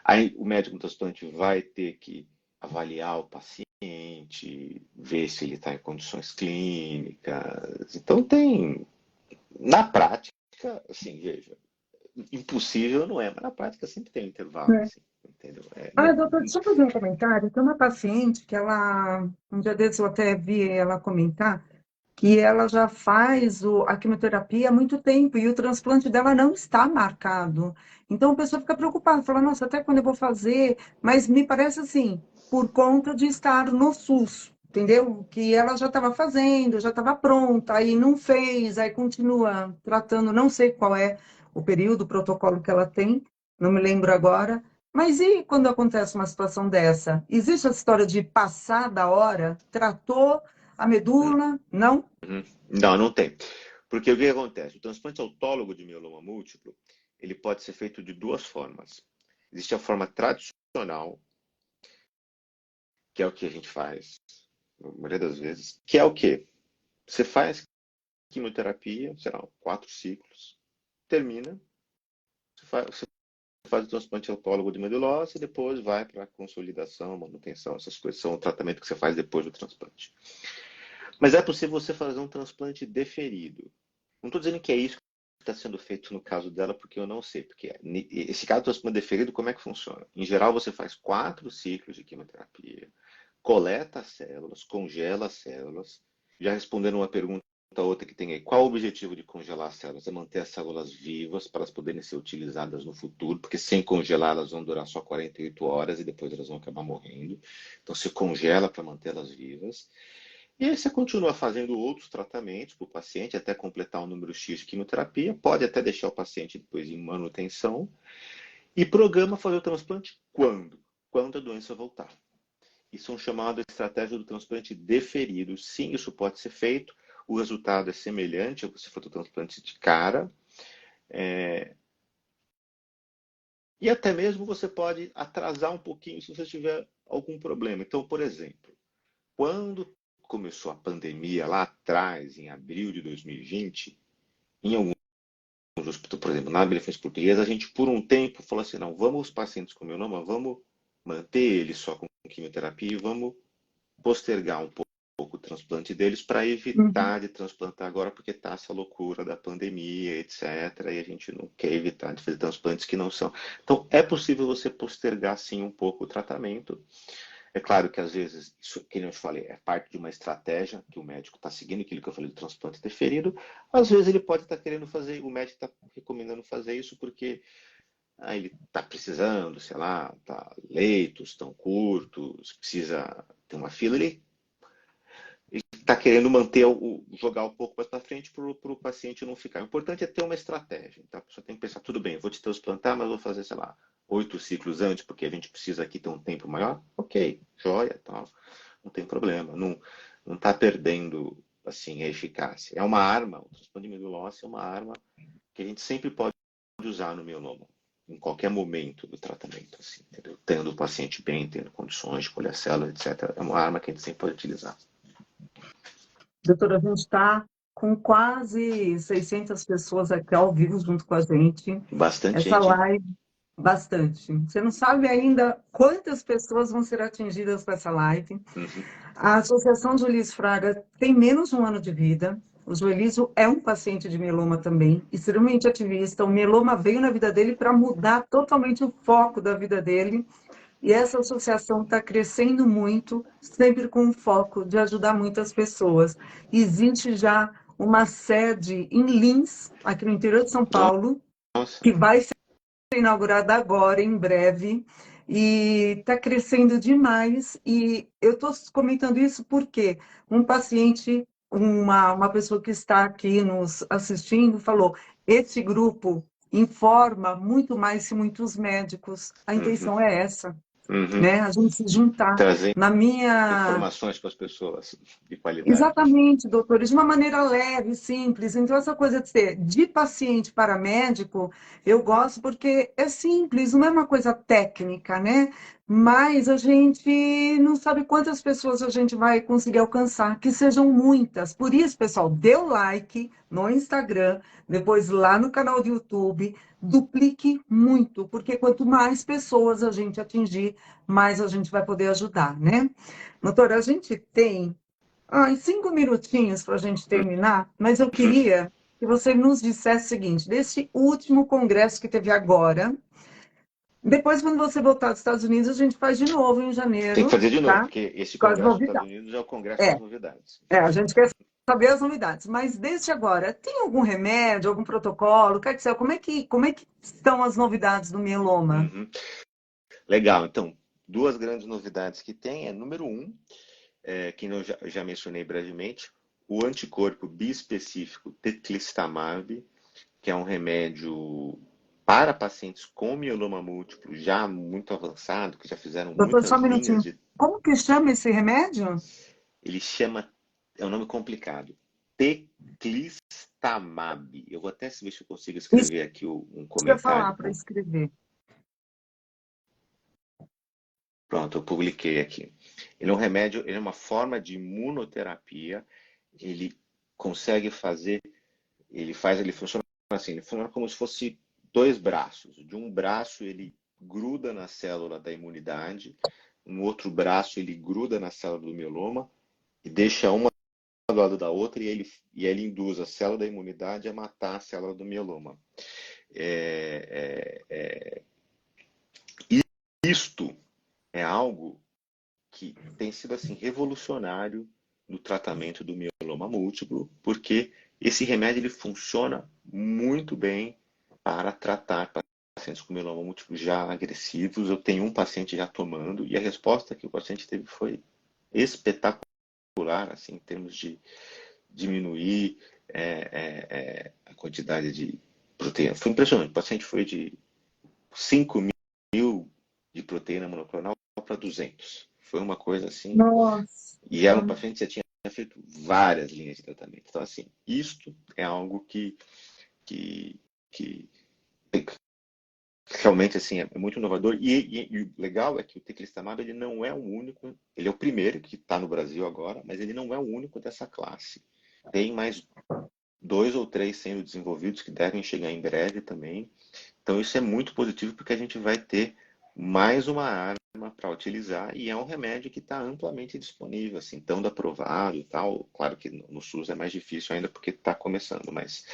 Speaker 2: Aí o médico do transplante vai ter que avaliar o paciente, ver se ele está em condições clínicas. Então na prática, assim, veja, impossível não é, mas na prática sempre tem um intervalo, assim, entendeu?
Speaker 1: Doutor, deixa eu fazer um comentário. Tem uma paciente que um dia desses eu até vi ela comentar, que ela já faz a quimioterapia há muito tempo e o transplante dela não está marcado. Então a pessoa fica preocupada, fala, nossa, até quando eu vou fazer? Mas me parece assim, por conta de estar no SUS, entendeu? Que ela já estava fazendo, já estava pronta, aí não fez, aí continua tratando, não sei qual é o período, o protocolo que ela tem, não me lembro agora. Mas e quando acontece uma situação dessa? Existe a história de passar da hora? Tratou a medula? Não?
Speaker 2: Não, não tem. Porque o que acontece? O transplante autólogo de mieloma múltiplo, ele pode ser feito de duas formas. Existe a forma tradicional, que é o que a gente faz, na maioria das vezes, que é o quê? Você faz quimioterapia, sei lá, 4 ciclos, termina, você faz o transplante autólogo de medula óssea e depois vai para a consolidação, manutenção, essas coisas são o tratamento que você faz depois do transplante. Mas é possível você fazer um transplante deferido. Não estou dizendo que é isso que está sendo feito no caso dela, porque eu não sei. Porque esse caso do transplante deferido, como é que funciona? Em geral, você faz 4 ciclos de quimioterapia, coleta as células, congela as células. Já respondendo uma pergunta outra que tem aí, qual o objetivo de congelar as células? É manter as células vivas para elas poderem ser utilizadas no futuro, porque sem congelar elas vão durar só 48 horas e depois elas vão acabar morrendo. Então se congela para mantê-las vivas. E aí você continua fazendo outros tratamentos para o paciente até completar o número X de quimioterapia, pode até deixar o paciente depois em manutenção e programa fazer o transplante quando? Quando a doença voltar. Isso é um chamado estratégia do transplante deferido. Sim, isso pode ser feito. O resultado é semelhante a você fazer o transplante de cara. E até mesmo você pode atrasar um pouquinho se você tiver algum problema. Então, por exemplo, quando começou a pandemia lá atrás, em abril de 2020, em alguns hospitais, por exemplo, na Beneficência Portuguesa, a gente por um tempo falou assim, não, vamos os pacientes com mieloma, vamos manter eles só com quimioterapia e vamos postergar um pouco pouco o transplante deles para
Speaker 1: Uhum.
Speaker 2: evitar de transplantar agora, porque está essa loucura da pandemia, etc. E a gente não quer evitar de fazer transplantes que não são. Então, é possível você postergar sim um pouco o tratamento. É claro que às vezes, isso que eu te falei, é parte de uma estratégia que o médico está seguindo, aquilo que eu falei do transplante deferido. Às vezes ele pode estar querendo fazer, o médico está recomendando fazer isso porque ele está precisando, sei lá, leitos estão curtos, precisa ter uma fila, ele está querendo manter jogar um pouco mais para frente para o paciente não ficar. O importante é ter uma estratégia. Então a pessoa tem que pensar, tudo bem, vou te transplantar, mas vou fazer, sei lá, 8 ciclos antes, porque a gente precisa aqui ter um tempo maior. Ok, joia, tal, não tem problema. Não está perdendo assim a eficácia. É uma arma, o transplante de medula óssea é uma arma que a gente sempre pode usar no mieloma, em qualquer momento do tratamento, assim, entendeu? Tendo o paciente bem, tendo condições de colher célula, etc. É uma arma que a gente sempre pode utilizar.
Speaker 1: Doutora, a gente está com quase 600 pessoas aqui ao vivo junto com a gente.
Speaker 2: Bastante
Speaker 1: Essa
Speaker 2: gente, hein?
Speaker 1: live, bastante. Você não sabe ainda quantas pessoas vão ser atingidas com essa live.
Speaker 2: Uhum,
Speaker 1: A Associação Joelis Fraga tem menos de um ano de vida. O Joelísio é um paciente de mieloma também, extremamente ativista. O mieloma veio na vida dele para mudar totalmente o foco da vida dele. E essa associação está crescendo muito, sempre com o foco de ajudar muitas pessoas. Existe já uma sede em Lins, aqui no interior de São Paulo,
Speaker 2: nossa.
Speaker 1: que vai ser inaugurada agora, em breve, e está crescendo demais. E eu estou comentando isso porque um paciente, uma pessoa que está aqui nos assistindo, falou: esse grupo informa muito mais que muitos médicos. A
Speaker 2: Uhum,
Speaker 1: intenção é essa,
Speaker 2: uhum.
Speaker 1: né? A gente se juntar.
Speaker 2: Trazer
Speaker 1: Na minha
Speaker 2: informações para as pessoas de qualidade.
Speaker 1: Exatamente, doutores, de uma maneira leve, simples. Então, essa coisa de ser de paciente para médico, eu gosto porque é simples, não é uma coisa técnica, né? Mas a gente não sabe quantas pessoas a gente vai conseguir alcançar, que sejam muitas. Por isso, pessoal, dê o like no Instagram, depois lá no canal do YouTube, duplique muito, porque quanto mais pessoas a gente atingir, mais a gente vai poder ajudar, né? Doutora, a gente tem 5 minutinhos para a gente terminar, mas eu
Speaker 2: Uhum.
Speaker 1: queria que você nos dissesse o seguinte: desse último congresso que teve agora, depois, quando você voltar dos Estados Unidos, a gente faz de novo em
Speaker 2: Tem que
Speaker 1: janeiro,
Speaker 2: fazer de novo,
Speaker 1: tá?
Speaker 2: porque esse
Speaker 1: Com as
Speaker 2: Congresso dos Estados
Speaker 1: novidades.
Speaker 2: Unidos é o Congresso
Speaker 1: É,
Speaker 2: das Novidades.
Speaker 1: a gente quer saber as novidades, mas desse agora, tem algum remédio, algum protocolo? Quer dizer, como é que estão as novidades do mieloma?
Speaker 2: Uhum. Legal, então, duas grandes novidades que tem é, número um, que eu já mencionei brevemente, o anticorpo biespecífico teclistamab, que é um remédio para pacientes com mieloma múltiplo já muito avançado, que já fizeram
Speaker 1: Doutor, só
Speaker 2: muitas
Speaker 1: um
Speaker 2: linhas
Speaker 1: minutinho.
Speaker 2: de.
Speaker 1: Como que chama esse remédio?
Speaker 2: Ele chama, é um nome complicado, teclistamab. Eu vou até ver se eu consigo
Speaker 1: Isso
Speaker 2: escrever aqui um
Speaker 1: que eu ia
Speaker 2: comentário.
Speaker 1: falar para escrever.
Speaker 2: Pronto, eu publiquei aqui. Ele é um remédio, ele é uma forma de imunoterapia. Ele consegue fazer, ele funciona assim, ele funciona como se fosse dois braços. De um braço ele gruda na célula da imunidade, no outro braço ele gruda na célula do mieloma e deixa uma do lado da outra e ele induz a célula da imunidade a matar a célula do mieloma. É, isto é algo que tem sido assim revolucionário no tratamento do mieloma múltiplo, porque esse remédio ele funciona muito bem para tratar pacientes com mieloma múltiplo já agressivos. Eu tenho um paciente já tomando e a resposta que o paciente teve foi espetacular, assim, em termos de diminuir a quantidade de proteína. Foi impressionante. O paciente foi de 5.000 de proteína monoclonal para 200. Foi uma coisa assim.
Speaker 1: Nossa.
Speaker 2: E era um paciente que já tinha feito várias linhas de tratamento. Então, assim, isto é algo que realmente assim, é muito inovador. E o legal é que o teclistamab ele não é o único, ele é o primeiro que está no Brasil agora, mas ele não é o único dessa classe. Tem mais 2 ou 3 sendo desenvolvidos que devem chegar em breve também. Então isso é muito positivo porque a gente vai ter mais uma arma para utilizar, e é um remédio que está amplamente disponível, assim, tão aprovado e tal. Claro que no SUS é mais difícil ainda porque está começando, mas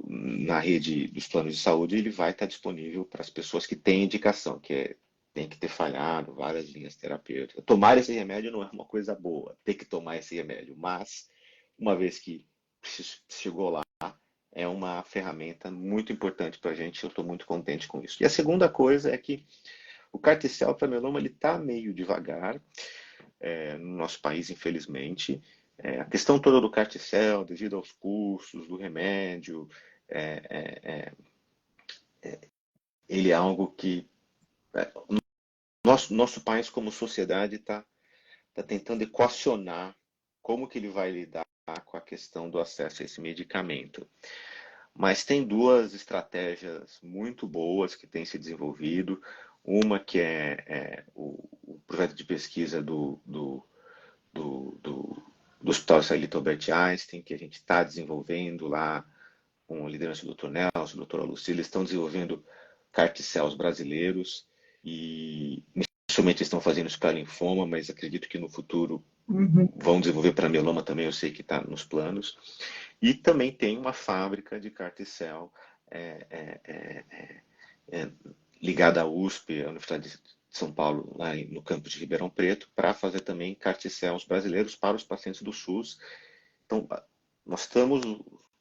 Speaker 2: na rede dos planos de saúde ele vai estar disponível para as pessoas que têm indicação, tem que ter falhado várias linhas terapêuticas. Tomar esse remédio não é uma coisa boa, ter que tomar esse remédio, mas uma vez que chegou lá, é uma ferramenta muito importante para a gente. Eu estou muito contente com isso. E a segunda coisa é que o carticel para mieloma ele está meio devagar no nosso país, infelizmente. A questão toda do carticel, devido aos custos do remédio, ele é algo que nosso país como sociedade está tentando equacionar como que ele vai lidar com a questão do acesso a esse medicamento. Mas tem duas estratégias muito boas que têm se desenvolvido. Uma que é o projeto de pesquisa do Hospital Israelita Albert Einstein, que a gente está desenvolvendo lá com a liderança do Dr. Nelson, do Dr. Aluci. Eles estão desenvolvendo carticels brasileiros e inicialmente estão fazendo isso para linfoma, mas acredito que no futuro vão desenvolver para mieloma também, eu sei que está nos planos. E também tem uma fábrica de carticel ligada à USP, à Universidade de São Paulo, lá no campus de Ribeirão Preto, para fazer também carticels brasileiros para os pacientes do SUS. Então, nós estamos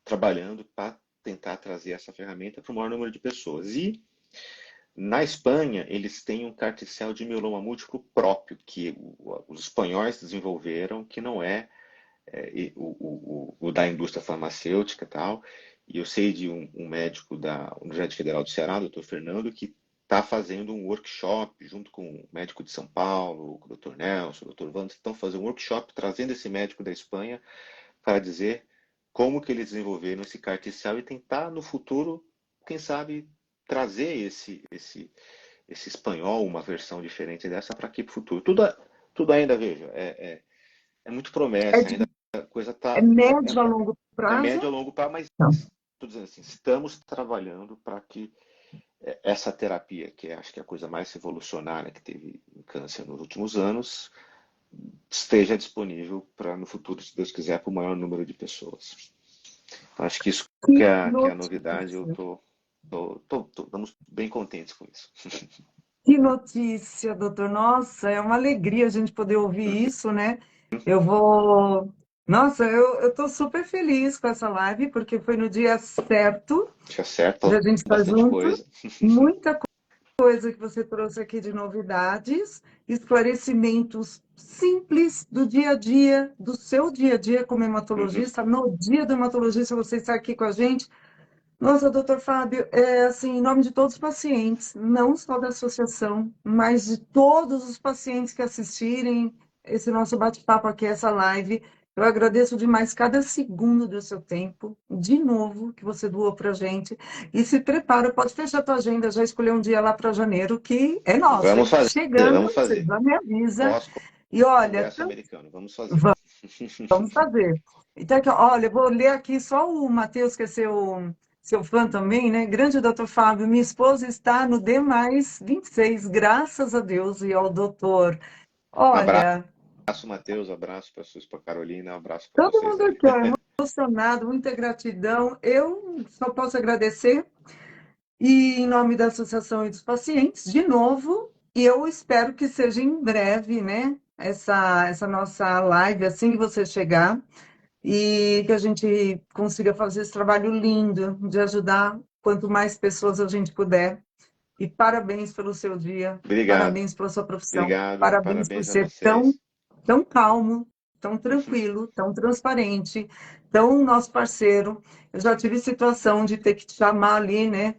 Speaker 2: trabalhando para tentar trazer essa ferramenta para o maior número de pessoas. E na Espanha, eles têm um carticel de mieloma múltiplo próprio, que os espanhóis desenvolveram, que não é o da indústria farmacêutica e tal. E eu sei de um médico da Universidade Federal do Ceará, doutor Fernando, que está fazendo um workshop junto com o médico de São Paulo, com o doutor Nelson, o doutor Vandes, estão fazendo um workshop trazendo esse médico da Espanha para dizer como que eles desenvolveram esse carticel e tentar no futuro, quem sabe, trazer esse espanhol, uma versão diferente dessa para aqui para o futuro. Tudo ainda, veja, é muito
Speaker 1: É,
Speaker 2: promessa, ainda a coisa
Speaker 1: é
Speaker 2: está
Speaker 1: médio a longo
Speaker 2: médio a
Speaker 1: prazo?
Speaker 2: longo prazo, mas
Speaker 1: Não.
Speaker 2: estou dizendo assim, estamos trabalhando para que essa terapia, que acho que é a coisa mais revolucionária que teve em câncer nos últimos anos, esteja disponível para no futuro, se Deus quiser, para o maior número de pessoas. Então, acho que isso
Speaker 1: Que
Speaker 2: que é a novidade,
Speaker 1: notícia.
Speaker 2: estamos bem contentes com isso.
Speaker 1: Que notícia, doutor. Nossa, é uma alegria a gente poder ouvir isso, né? Eu vou. Nossa, eu estou super feliz com essa live, porque foi no dia certo
Speaker 2: Acho que
Speaker 1: de a
Speaker 2: acerta
Speaker 1: gente estar
Speaker 2: bastante
Speaker 1: junto.
Speaker 2: coisa.
Speaker 1: Muita coisa que você trouxe aqui de novidades, esclarecimentos simples do dia a dia, do seu dia a dia como
Speaker 2: Uhum.
Speaker 1: hematologista. No dia do hematologista, você está aqui com a gente. Nossa, doutor Fábio, assim, em nome de todos os pacientes, não só da associação, mas de todos os pacientes que assistirem esse nosso bate-papo aqui, essa live, eu agradeço demais cada segundo do seu tempo, de novo, que você doou para a gente. E se prepara, pode fechar a tua agenda, já escolher um dia lá para janeiro, que é nosso,
Speaker 2: Vamos
Speaker 1: hein?
Speaker 2: fazer,
Speaker 1: Chegando,
Speaker 2: vamos
Speaker 1: você
Speaker 2: fazer.
Speaker 1: já me avisa. E olha,
Speaker 2: Pós-congresso americano, vamos fazer.
Speaker 1: vamos fazer. Então, aqui, olha, eu vou ler aqui só o Matheus, que é seu fã também, né? Grande doutor Fábio, minha esposa está no D mais 26, graças a Deus, e ao doutor. Olha,
Speaker 2: Abraço, Matheus, abraço para sua esposa Carolina, abraço para
Speaker 1: todo
Speaker 2: vocês
Speaker 1: mundo
Speaker 2: aí.
Speaker 1: aqui, ó, emocionado, muita gratidão. Eu só posso agradecer, e em nome da Associação e dos pacientes, de novo, e eu espero que seja em breve, né? Essa nossa live, assim que você chegar. E que a gente consiga fazer esse trabalho lindo de ajudar quanto mais pessoas a gente puder. E parabéns pelo seu dia,
Speaker 2: Obrigado,
Speaker 1: parabéns pela sua profissão,
Speaker 2: obrigado,
Speaker 1: parabéns por
Speaker 2: parabéns a
Speaker 1: ser tão,
Speaker 2: vocês.
Speaker 1: tão calmo, tão tranquilo, tão transparente, tão nosso parceiro. Eu já tive situação de ter que te chamar ali, né?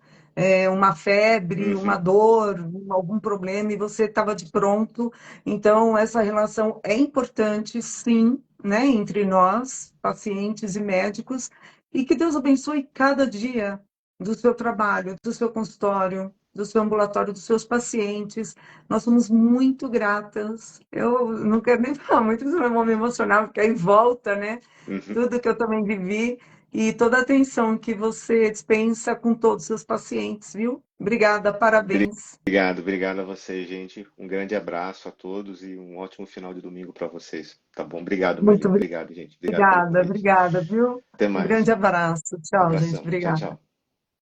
Speaker 1: Uma febre, uma
Speaker 2: Uhum.
Speaker 1: dor, algum problema, e você estava de pronto. Então, essa relação é importante, sim, né, entre nós, pacientes e médicos, e que Deus abençoe cada dia do seu trabalho, do seu consultório, do seu ambulatório, dos seus pacientes. Nós somos muito gratas. Eu não quero nem falar muito, porque senão eu vou me emocionar, porque aí volta, né?
Speaker 2: Uhum.
Speaker 1: Tudo que eu também vivi. e toda a atenção que você dispensa com todos os seus pacientes, viu? Obrigada, parabéns.
Speaker 2: Obrigado a vocês, gente. Um grande abraço a todos e um ótimo final de domingo para vocês. Tá bom? Obrigado,
Speaker 1: Muito
Speaker 2: Marina. Obrigado, gente. Obrigado pelo
Speaker 1: obrigada,
Speaker 2: convite.
Speaker 1: obrigada, viu?
Speaker 2: Até
Speaker 1: Um grande
Speaker 2: mais.
Speaker 1: abraço. Tchau, gente.
Speaker 2: Abração. Tchau,
Speaker 1: Obrigada.
Speaker 2: tchau.